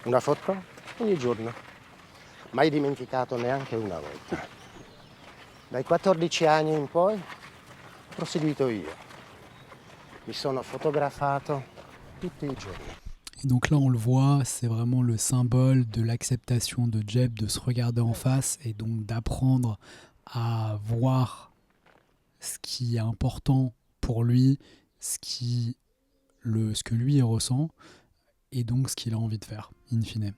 Una foto ogni giorno. Mai dimenticato neanche una volta. Dai 14 anni in poi ho proseguito io. Mi sono fotografato tutti i giorni. Et donc là, on le voit, c'est vraiment le symbole de l'acceptation de Jeb, de se regarder en face et donc d'apprendre à voir ce qui est important pour lui, ce que lui ressent et donc ce qu'il a envie de faire, in fine.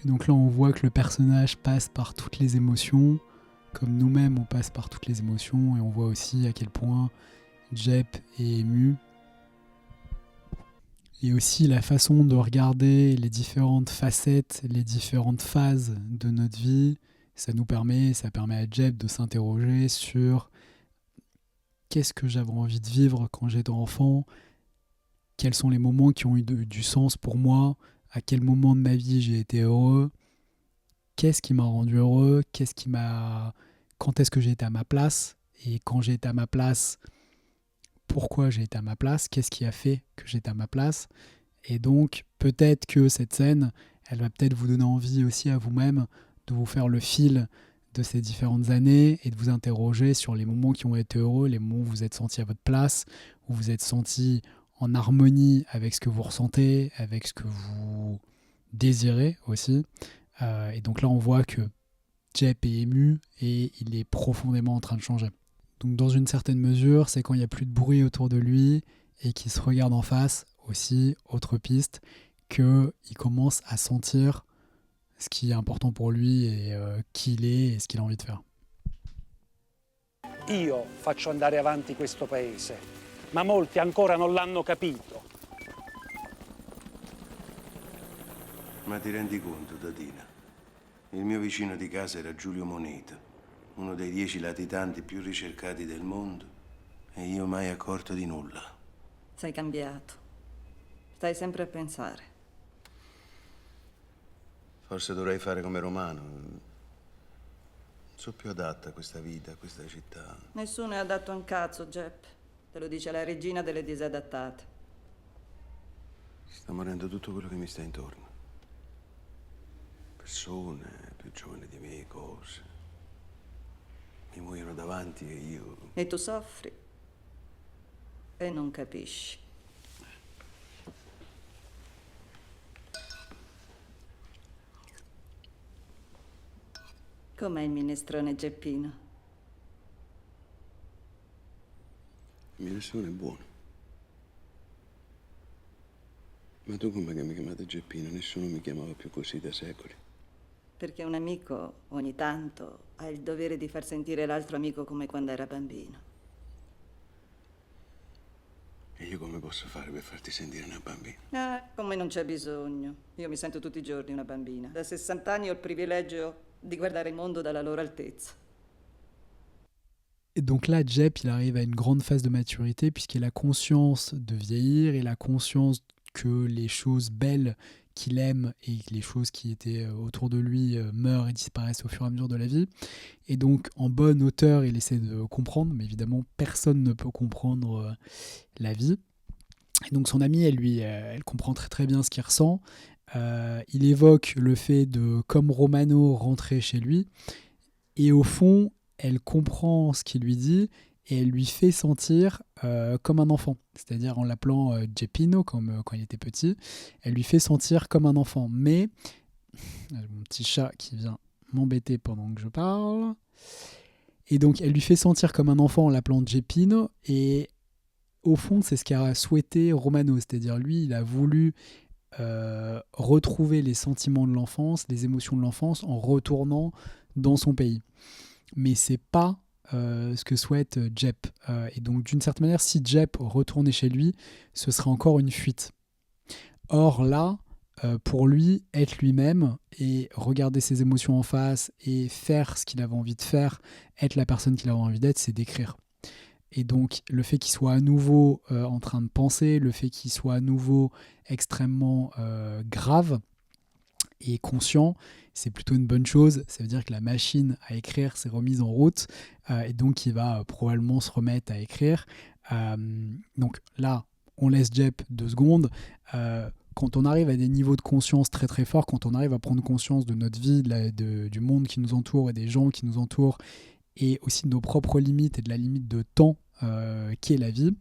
Et donc là, on voit que le personnage passe par toutes les émotions, comme nous-mêmes, on passe par toutes les émotions, et on voit aussi à quel point Jep est ému. Et aussi la façon de regarder les différentes facettes, les différentes phases de notre vie, ça permet à Jep de s'interroger sur qu'est-ce que j'avais envie de vivre quand j'étais enfant, quels sont les moments qui ont eu du sens pour moi, à quel moment de ma vie j'ai été heureux, qu'est-ce qui m'a rendu heureux, quand est-ce que j'ai été à ma place, et quand j'ai été à ma place, pourquoi j'ai été à ma place, qu'est-ce qui a fait que j'étais à ma place. Et donc peut-être que cette scène, elle va peut-être vous donner envie aussi à vous-même de vous faire le fil de ces différentes années et de vous interroger sur les moments qui ont été heureux, les moments où vous êtes senti à votre place, où vous êtes senti en harmonie avec ce que vous ressentez, avec ce que vous désirez aussi. Et donc là, on voit que Jep est ému et il est profondément en train de changer. Donc dans une certaine mesure, c'est quand il n'y a plus de bruit autour de lui et qu'il se regarde en face, aussi, autre piste, qu'il commence à sentir ce qui est important pour lui et qui il est et ce qu'il a envie de faire. Io faccio andare avanti questo paese, ma molti ancora non l'hanno capito. Ma ti rendi conto, Tatina? Il mio vicino di casa era Giulio Moneta, uno dei 10 latitanti più ricercati del mondo, e io mai accorto di nulla. Sei cambiato. Stai sempre a pensare. Forse dovrei fare come Romano. Non sono più adatta a questa vita, a questa città. Nessuno è adatto a un cazzo, Jep. Te lo dice la regina delle disadattate. Sta morendo tutto quello che mi sta intorno. Persone più giovani di me, cose. Mi muoiono davanti e io... E tu soffri. E non capisci. Com'è il minestrone Geppino? Il minestrone è buono. Ma tu come che mi chiamate Geppino? Nessuno mi chiamava più così da secoli. Perché un amico, ogni tanto, ha il dovere di far sentire l'altro amico come quando era bambino. E io come posso fare per farti sentire una bambina? Come non c'è bisogno. Io mi sento tutti i giorni una bambina. Da 60 anni ho il privilegio di guardare il mondo dalla loro altezza. Et donc là, Jep, il arrive à une grande phase de maturité puisqu'il a conscience de vieillir, il a conscience que les choses belles qu'il aime et les choses qui étaient autour de lui meurent et disparaissent au fur et à mesure de la vie. Et donc, en bon auteur, il essaie de comprendre, mais évidemment, personne ne peut comprendre la vie. Et donc, son amie, elle comprend très très bien ce qu'il ressent. Il évoque le fait de, comme Romano, rentrer chez lui. Et au fond, elle comprend ce qu'il lui dit et elle lui fait sentir comme un enfant. C'est-à-dire en l'appelant Geppino, comme quand il était petit. Elle lui fait sentir comme un enfant. Mais, mon petit chat qui vient m'embêter pendant que je parle. Et donc, elle lui fait sentir comme un enfant en l'appelant Geppino. Et au fond, c'est ce qu'a souhaité Romano. C'est-à-dire, lui, il a voulu retrouver les sentiments de l'enfance, les émotions de l'enfance en retournant dans son pays. Mais c'est pas ce que souhaite Jep. Et donc, d'une certaine manière, si Jep retournait chez lui, ce serait encore une fuite. Or là, pour lui, être lui-même et regarder ses émotions en face et faire ce qu'il avait envie de faire, être la personne qu'il avait envie d'être, c'est d'écrire. Et donc, le fait qu'il soit à nouveau en train de penser, le fait qu'il soit à nouveau extrêmement grave et conscient, c'est plutôt une bonne chose. Ça veut dire que la machine à écrire s'est remise en route et donc il va probablement se remettre à écrire. Donc là, on laisse Jep 2 secondes. Quand on arrive à des niveaux de conscience très très forts, quand on arrive à prendre conscience de notre vie, du monde qui nous entoure et des gens qui nous entourent, et aussi de nos propres limites et de la limite de temps qu'est la vie,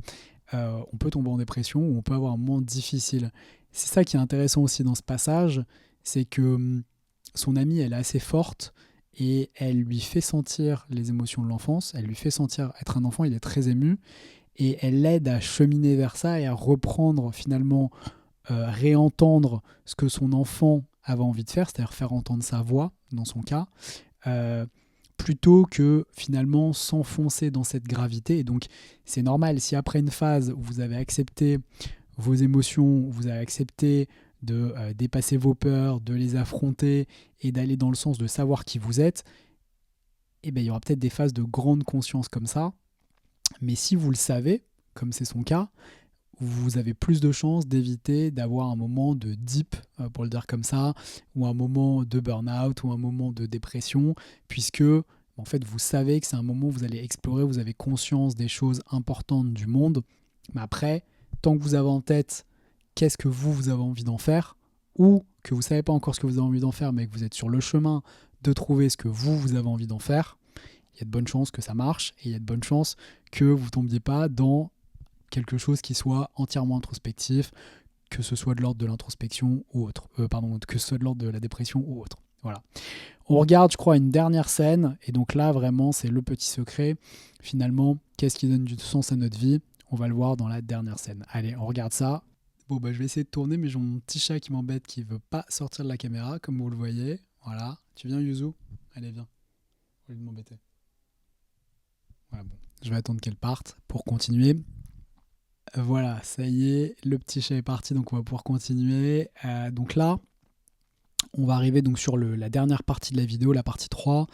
on peut tomber en dépression ou on peut avoir un moment difficile. C'est ça qui est intéressant aussi dans ce passage, c'est que son amie, elle est assez forte et elle lui fait sentir les émotions de l'enfance, elle lui fait sentir être un enfant, il est très ému, et elle l'aide à cheminer vers ça et à reprendre finalement, réentendre ce que son enfant avait envie de faire, c'est-à-dire faire entendre sa voix, dans son cas, plutôt que finalement s'enfoncer dans cette gravité. Et donc c'est normal, si après une phase où vous avez accepté vos émotions, vous avez accepté de dépasser vos peurs, de les affronter et d'aller dans le sens de savoir qui vous êtes, eh bien, il y aura peut-être des phases de grande conscience comme ça. Mais si vous le savez, comme c'est son cas, vous avez plus de chances d'éviter d'avoir un moment de deep, pour le dire comme ça, ou un moment de burn-out, ou un moment de dépression, puisque en fait, vous savez que c'est un moment où vous allez explorer, vous avez conscience des choses importantes du monde. Mais après, tant que vous avez en tête qu'est-ce que vous avez envie d'en faire, ou que vous ne savez pas encore ce que vous avez envie d'en faire, mais que vous êtes sur le chemin de trouver ce que vous avez envie d'en faire, il y a de bonnes chances que ça marche, et il y a de bonnes chances que vous ne tombiez pas dans quelque chose qui soit entièrement introspectif, que ce soit de l'ordre de l'introspection ou autre, que ce soit de l'ordre de la dépression ou autre. Voilà. On regarde, je crois, une dernière scène, et donc là, vraiment, c'est le petit secret. Finalement, qu'est-ce qui donne du sens à notre vie? On va le voir dans la dernière scène. Allez, on regarde ça. Bon, bah, je vais essayer de tourner, mais j'ai mon petit chat qui m'embête, qui veut pas sortir de la caméra, comme vous le voyez. Voilà. Tu viens, Yuzu? Allez, viens. Au lieu de m'embêter. Voilà, bon. Je vais attendre qu'elle parte pour continuer. Voilà, ça y est, le petit chat est parti, donc on va pouvoir continuer. Donc là, on va arriver donc sur la dernière partie de la vidéo, la partie 3.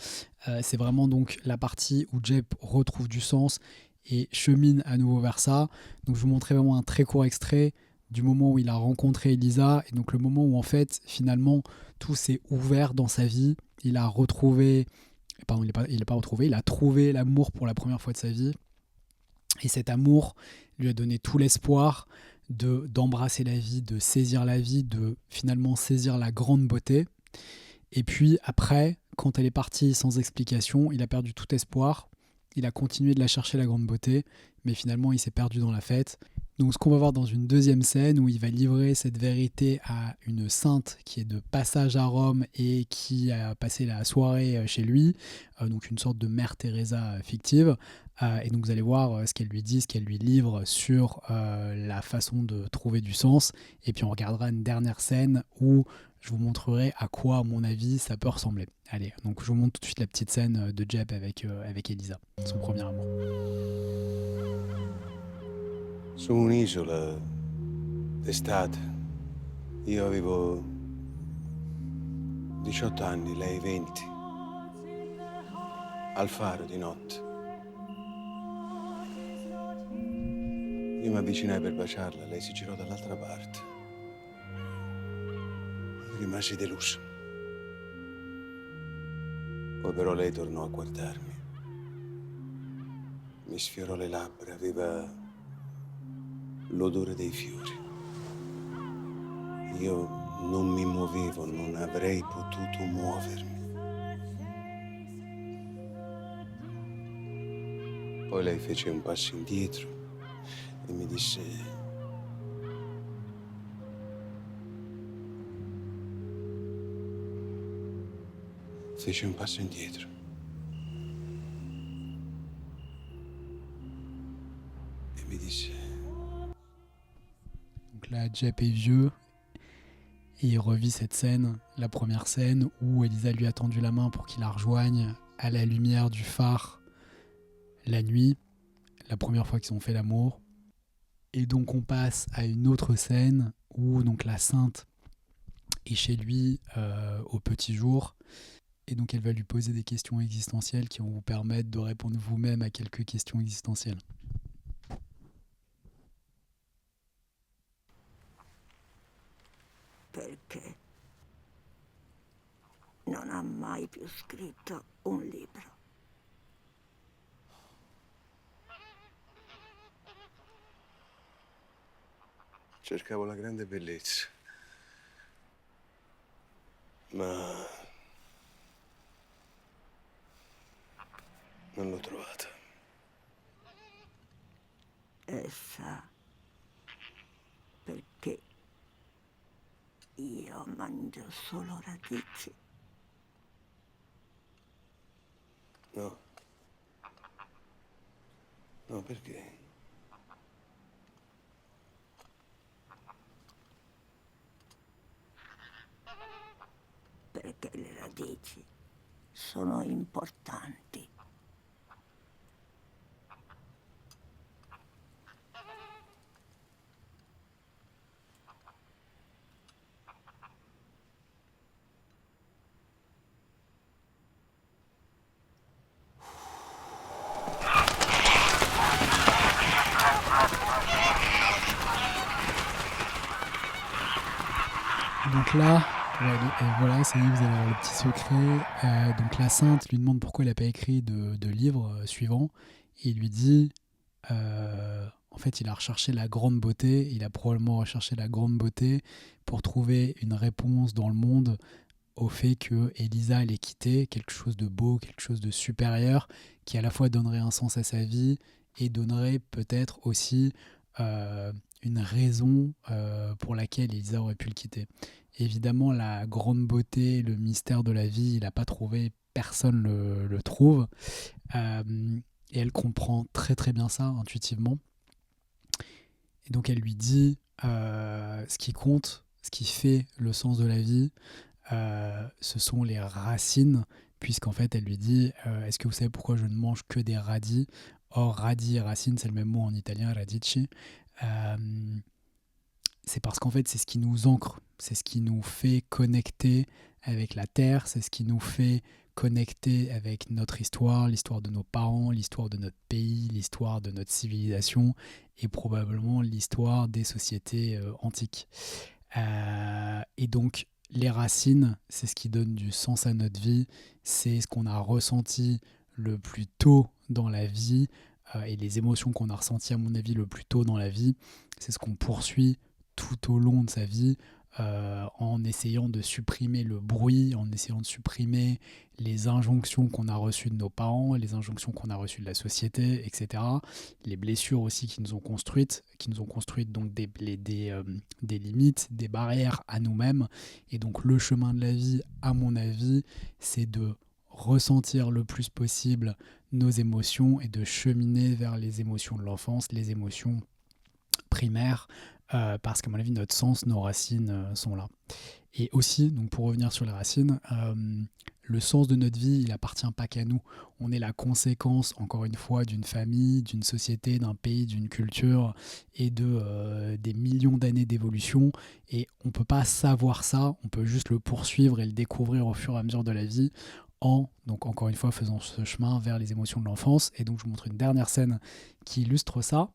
C'est vraiment donc la partie où Jep retrouve du sens et chemine à nouveau vers ça. Donc je vous montrerai vraiment un très court extrait du moment où il a rencontré Elisa, et donc le moment où en fait finalement tout s'est ouvert dans sa vie. Il a retrouvé, pardon, il n'a pas retrouvé, il a trouvé l'amour pour la première fois de sa vie, et cet amour lui a donné tout l'espoir d'embrasser la vie, de saisir la vie, de finalement saisir la grande beauté. Et puis après, quand elle est partie sans explication, il a perdu tout espoir. Il a continué de la chercher, la grande beauté, mais finalement il s'est perdu dans la fête. Donc ce qu'on va voir dans une deuxième scène où il va livrer cette vérité à une sainte qui est de passage à Rome et qui a passé la soirée chez lui, donc une sorte de mère Teresa fictive. Et donc vous allez voir ce qu'elle lui dit, ce qu'elle lui livre sur la façon de trouver du sens. Et puis on regardera une dernière scène où je vous montrerai à quoi, à mon avis, ça peut ressembler. Allez, donc je vous montre tout de suite la petite scène de Jep avec Elisa, son premier amour. Su un'isola, d'estate, io avevo 18 anni, lei 20, al faro di notte. Io mi avvicinai per baciarla, lei si girò dall'altra parte. Rimasi deluso. Poi però lei tornò a guardarmi. Mi sfiorò le labbra, aveva l'odore dei fiori. Io non mi muovevo, non avrei potuto muovermi. Poi lei fece un passo indietro e mi disse: fece un passo indietro. E mi disse: donc là, Jep est vieux et il revit cette scène, la première scène où Elisa lui a tendu la main pour qu'il la rejoigne à la lumière du phare la nuit, la première fois qu'ils ont fait l'amour. Et donc on passe à une autre scène où donc la sainte est chez lui au petit jour, et donc elle va lui poser des questions existentielles qui vont vous permettre de répondre vous-même à quelques questions existentielles. Perché non ha mai più scritto un libro. Cercavo la grande bellezza, ma non l'ho trovata. Essa perché io mangio solo radici. No. No, perché? perché le radici sono importanti. Donc là, et voilà, ça y est, vous allez avoir le petit secret. Donc la sainte lui demande pourquoi il n'a pas écrit de livre suivant. Et il lui dit, en fait, il a recherché la grande beauté. Il a probablement recherché la grande beauté pour trouver une réponse dans le monde au fait que Elisa allait quitter quelque chose de beau, quelque chose de supérieur, qui à la fois donnerait un sens à sa vie et donnerait peut-être aussi une raison pour laquelle Elisa aurait pu le quitter. Évidemment, la grande beauté, le mystère de la vie, il n'a pas trouvé, personne le trouve. Et elle comprend très très bien ça, intuitivement. Et donc elle lui dit, ce qui compte, ce qui fait le sens de la vie, ce sont les racines, puisqu'en fait elle lui dit, est-ce que vous savez pourquoi je ne mange que des radis? Or, radis et racines, c'est le même mot en italien, radici. C'est parce qu'en fait, c'est ce qui nous ancre, c'est ce qui nous fait connecter avec la terre, c'est ce qui nous fait connecter avec notre histoire, l'histoire de nos parents, l'histoire de notre pays, l'histoire de notre civilisation et probablement l'histoire des sociétés antiques. Et donc, les racines, c'est ce qui donne du sens à notre vie, c'est ce qu'on a ressenti le plus tôt dans la vie et les émotions qu'on a ressenties, à mon avis, le plus tôt dans la vie, c'est ce qu'on poursuit tout au long de sa vie en essayant de supprimer le bruit, en essayant de supprimer les injonctions qu'on a reçues de nos parents, les injonctions qu'on a reçues de la société, etc. Les blessures aussi qui nous ont construites donc des limites, des barrières à nous-mêmes. Et donc le chemin de la vie, à mon avis, c'est de ressentir le plus possible nos émotions et de cheminer vers les émotions de l'enfance, les émotions primaires, parce qu'à mon avis, notre sens, nos racines sont là. Et aussi, donc pour revenir sur les racines, le sens de notre vie, il appartient pas qu'à nous. On est la conséquence, encore une fois, d'une famille, d'une société, d'un pays, d'une culture et des millions d'années d'évolution. Et on peut pas savoir ça, on peut juste le poursuivre et le découvrir au fur et à mesure de la vie donc encore une fois, faisant ce chemin vers les émotions de l'enfance. Et donc je vous montre une dernière scène qui illustre ça.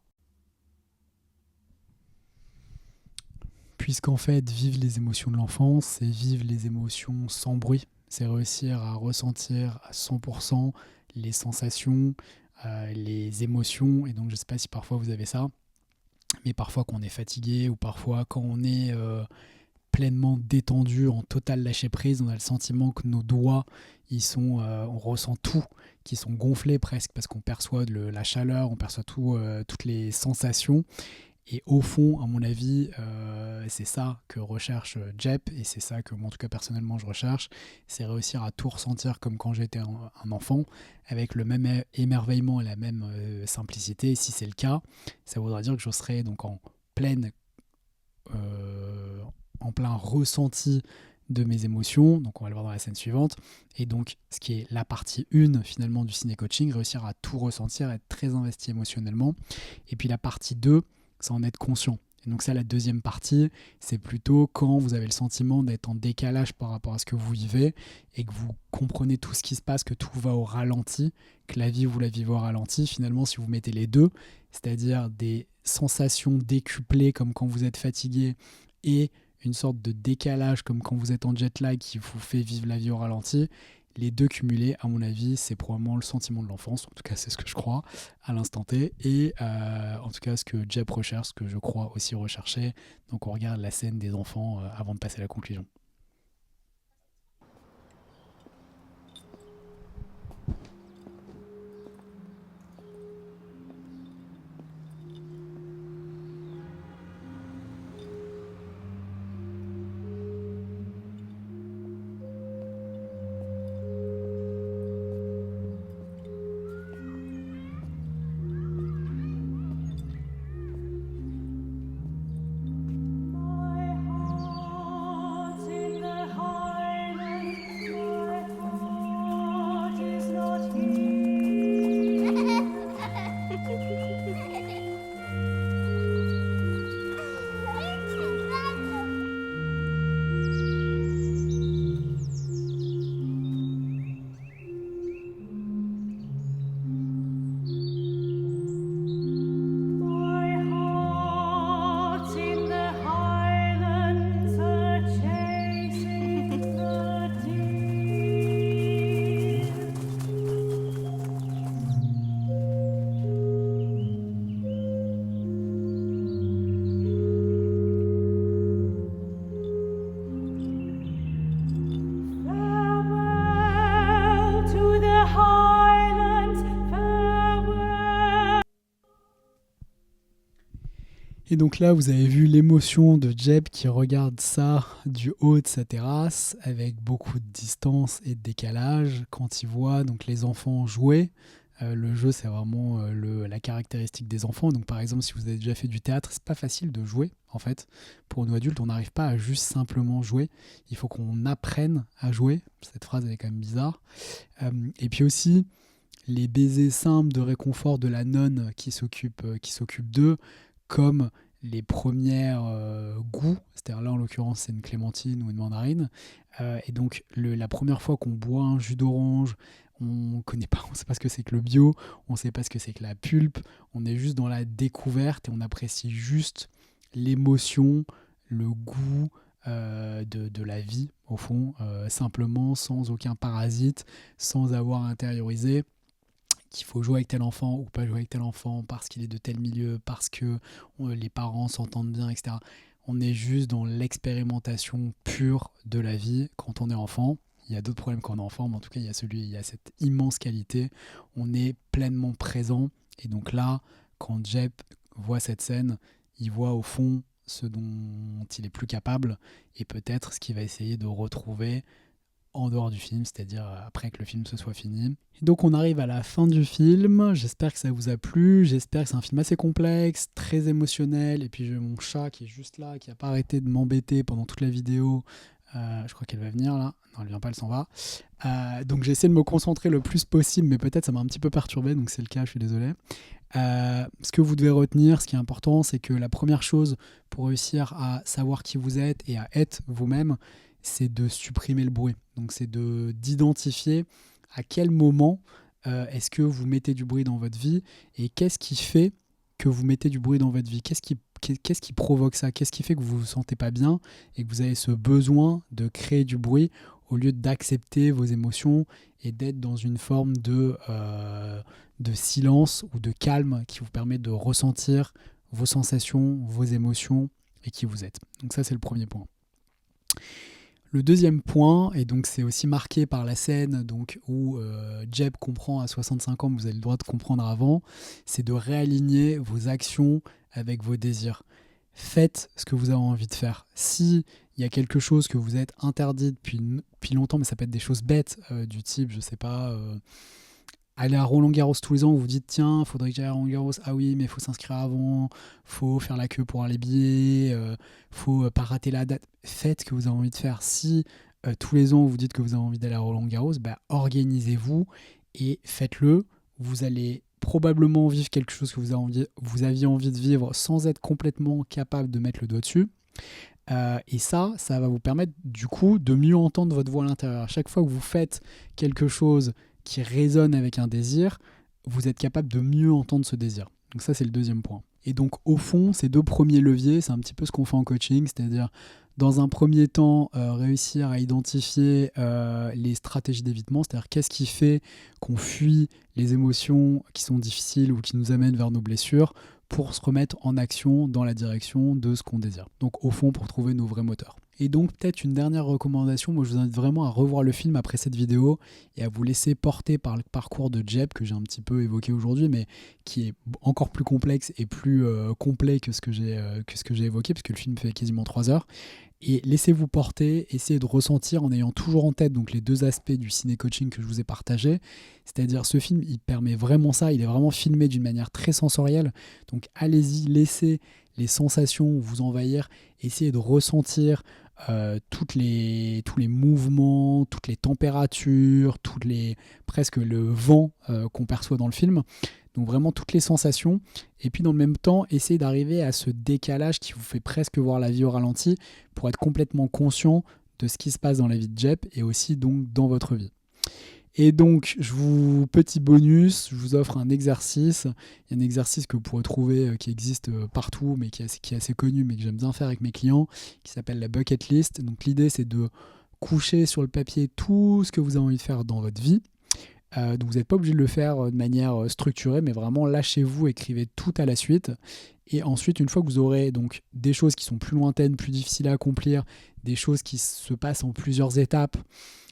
Puisqu'en fait, vivre les émotions de l'enfance, c'est vivre les émotions sans bruit. C'est réussir à ressentir à 100% les sensations, les émotions. Et donc, je ne sais pas si parfois vous avez ça, mais parfois quand on est fatigué ou parfois quand on est pleinement détendu, en total lâcher prise, on a le sentiment que nos doigts, on ressent tout, qui sont gonflés presque parce qu'on perçoit la chaleur, on perçoit toutes les sensations. Et au fond, à mon avis, c'est ça que recherche Jep, et c'est ça que moi, en tout cas personnellement, je recherche, c'est réussir à tout ressentir comme quand j'étais un enfant, avec le même émerveillement et la même simplicité. Et si c'est le cas, ça voudra dire que je serai donc en plein ressenti de mes émotions, donc on va le voir dans la scène suivante, et donc ce qui est la partie 1 finalement du ciné-coaching, réussir à tout ressentir, être très investi émotionnellement, et puis la partie 2, c'est en être conscient. Et donc ça, la deuxième partie, c'est plutôt quand vous avez le sentiment d'être en décalage par rapport à ce que vous vivez et que vous comprenez tout ce qui se passe, que tout va au ralenti, que la vie, vous la vivez au ralenti. Finalement, si vous mettez les deux, c'est-à-dire des sensations décuplées comme quand vous êtes fatigué et une sorte de décalage comme quand vous êtes en jet lag qui vous fait vivre la vie au ralenti, les deux cumulés, à mon avis, c'est probablement le sentiment de l'enfance. En tout cas, c'est ce que je crois à l'instant T. Et en tout cas, ce que Jep recherche, ce que je crois aussi rechercher. Donc, on regarde la scène des enfants avant de passer à la conclusion. My heart Et donc là, vous avez vu l'émotion de Jeb qui regarde ça du haut de sa terrasse avec beaucoup de distance et de décalage quand il voit donc les enfants jouer. Le jeu, c'est vraiment la caractéristique des enfants. Donc par exemple, si vous avez déjà fait du théâtre, c'est pas facile de jouer en fait. Pour nous adultes, on n'arrive pas à juste simplement jouer. Il faut qu'on apprenne à jouer. Cette phrase, elle est quand même bizarre. Et puis aussi, les baisers simples de réconfort de la nonne qui s'occupe d'eux, comme les premières goûts, c'est-à-dire là en l'occurrence c'est une clémentine ou une mandarine, et donc la première fois qu'on boit un jus d'orange, on sait pas ce que c'est que le bio, on sait pas ce que c'est que la pulpe, on est juste dans la découverte et on apprécie juste l'émotion, le goût de la vie au fond, simplement sans aucun parasite, sans avoir intériorisé qu'il faut jouer avec tel enfant ou pas jouer avec tel enfant parce qu'il est de tel milieu, parce que les parents s'entendent bien, etc. On est juste dans l'expérimentation pure de la vie quand on est enfant. Il y a d'autres problèmes quand on est enfant, mais en tout cas, il y a cette immense qualité. On est pleinement présent. Et donc là, quand Jeb voit cette scène, il voit au fond ce dont il est plus capable et peut-être ce qu'il va essayer de retrouver en dehors du film, c'est-à-dire après que le film se soit fini. Et donc on arrive à la fin du film, j'espère que ça vous a plu, j'espère que c'est un film assez complexe, très émotionnel, et puis j'ai mon chat qui est juste là, qui n'a pas arrêté de m'embêter pendant toute la vidéo, je crois qu'elle va venir là, non elle vient pas, elle s'en va. Donc j'ai essayé de me concentrer le plus possible, mais peut-être ça m'a un petit peu perturbé, donc c'est le cas, je suis désolé. Ce que vous devez retenir, ce qui est important, c'est que la première chose pour réussir à savoir qui vous êtes et à être vous-même, c'est de supprimer le bruit. Donc c'est d'identifier à quel moment est-ce que vous mettez du bruit dans votre vie et qu'est-ce qui fait que vous mettez du bruit dans votre vie. Qu'est-ce qui provoque ça? Qu'est-ce qui fait que vous vous sentez pas bien et que vous avez ce besoin de créer du bruit au lieu d'accepter vos émotions et d'être dans une forme de silence ou de calme qui vous permet de ressentir vos sensations, vos émotions et qui vous êtes. Donc ça, c'est le premier point. Le deuxième point, et donc c'est aussi marqué par la scène donc, où Jeb comprend à 65 ans, mais vous avez le droit de comprendre avant, c'est de réaligner vos actions avec vos désirs. Faites ce que vous avez envie de faire. Si il y a quelque chose que vous êtes interdit depuis longtemps, mais ça peut être des choses bêtes, du type, je sais pas, aller à Roland-Garros tous les ans, vous vous dites tiens, faudrait que j'aille à Roland-Garros, ah oui, mais il faut s'inscrire avant, faut faire la queue pour aller billets, faut pas rater la date. Faites ce que vous avez envie de faire. Si tous les ans vous dites que vous avez envie d'aller à Roland-Garros, organisez-vous et faites-le. Vous allez probablement vivre quelque chose que vous aviez envie de vivre sans être complètement capable de mettre le doigt dessus. Et ça va vous permettre du coup de mieux entendre votre voix à l'intérieur. À chaque fois que vous faites quelque chose qui résonne avec un désir, vous êtes capable de mieux entendre ce désir. Donc ça, c'est le deuxième point. Et donc, au fond, ces deux premiers leviers, c'est un petit peu ce qu'on fait en coaching, c'est-à-dire, dans un premier temps, réussir à identifier les stratégies d'évitement, c'est-à-dire qu'est-ce qui fait qu'on fuit les émotions qui sont difficiles ou qui nous amènent vers nos blessures pour se remettre en action dans la direction de ce qu'on désire. Donc, au fond, pour trouver nos vrais moteurs. Et donc peut-être une dernière recommandation, moi je vous invite vraiment à revoir le film après cette vidéo et à vous laisser porter par le parcours de Jeb que j'ai un petit peu évoqué aujourd'hui, mais qui est encore plus complexe et plus complet que ce que j'ai évoqué, parce que le film fait quasiment 3 heures. Et laissez-vous porter, essayez de ressentir en ayant toujours en tête donc les deux aspects du ciné-coaching que je vous ai partagé. C'est-à-dire ce film, il permet vraiment ça, il est vraiment filmé d'une manière très sensorielle. Donc allez-y, laissez les sensations vous envahir, essayez de ressentir tous les mouvements, toutes les températures, presque le vent qu'on perçoit dans le film. Donc vraiment toutes les sensations. Et puis dans le même temps, essayez d'arriver à ce décalage qui vous fait presque voir la vie au ralenti pour être complètement conscient de ce qui se passe dans la vie de Jeb et aussi donc dans votre vie. Et donc, petit bonus, je vous offre un exercice. Il y a un exercice que vous pourrez trouver qui existe partout, mais qui est assez connu, mais que j'aime bien faire avec mes clients, qui s'appelle la bucket list. Donc l'idée, c'est de coucher sur le papier tout ce que vous avez envie de faire dans votre vie. Donc vous n'êtes pas obligé de le faire de manière structurée, mais vraiment lâchez-vous, écrivez tout à la suite. Et ensuite, une fois que vous aurez donc des choses qui sont plus lointaines, plus difficiles à accomplir, des choses qui se passent en plusieurs étapes,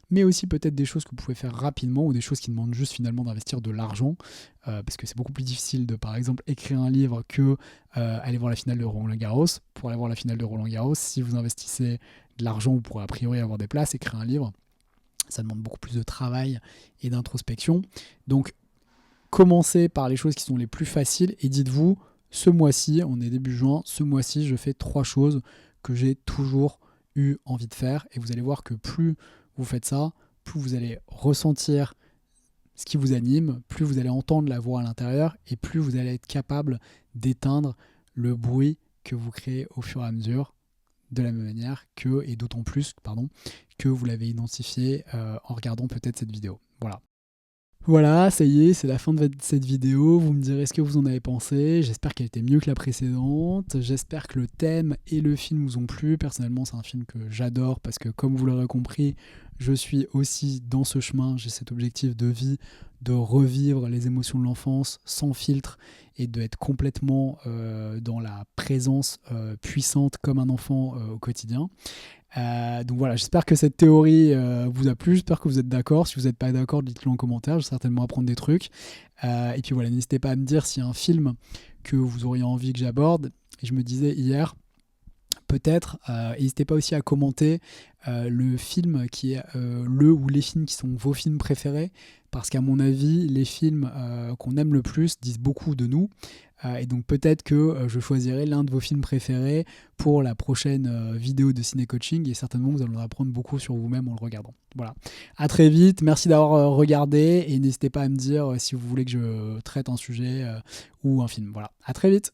mais aussi peut-être des choses que vous pouvez faire rapidement ou des choses qui demandent juste finalement d'investir de l'argent, parce que c'est beaucoup plus difficile de, par exemple, écrire un livre que aller voir la finale de Roland-Garros. Pour aller voir la finale de Roland-Garros, si vous investissez de l'argent, vous pourrez a priori avoir des places. Écrire un livre, ça demande beaucoup plus de travail et d'introspection. Donc, commencez par les choses qui sont les plus faciles et dites-vous, ce mois-ci, on est début juin, ce mois-ci, je fais 3 choses que j'ai toujours eu envie de faire. Et vous allez voir que plus vous faites ça, plus vous allez ressentir ce qui vous anime, plus vous allez entendre la voix à l'intérieur et plus vous allez être capable d'éteindre le bruit que vous créez au fur et à mesure, de la même manière que, et d'autant plus, que vous l'avez identifié en regardant peut-être cette vidéo. Voilà, ça y est, c'est la fin de cette vidéo. Vous me direz ce que vous en avez pensé. J'espère qu'elle était mieux que la précédente. J'espère que le thème et le film vous ont plu. Personnellement, c'est un film que j'adore parce que, comme vous l'aurez compris, je suis aussi dans ce chemin. J'ai cet objectif de vie de revivre les émotions de l'enfance sans filtre et d'être complètement dans la présence puissante comme un enfant au quotidien. Donc voilà, j'espère que cette théorie vous a plu, j'espère que vous êtes d'accord. Si vous n'êtes pas d'accord, dites-le en commentaire, je vais certainement apprendre des trucs. Et puis voilà, n'hésitez pas à me dire s'il y a un film que vous auriez envie que j'aborde. Et je me disais hier, peut-être, n'hésitez pas aussi à commenter le film qui est le ou les films qui sont vos films préférés, parce qu'à mon avis, les films qu'on aime le plus disent beaucoup de nous. Et donc peut-être que je choisirai l'un de vos films préférés pour la prochaine vidéo de Ciné Coaching, et certainement vous allez en apprendre beaucoup sur vous-même en le regardant. Voilà, à très vite, merci d'avoir regardé et n'hésitez pas à me dire si vous voulez que je traite un sujet ou un film. Voilà, à très vite.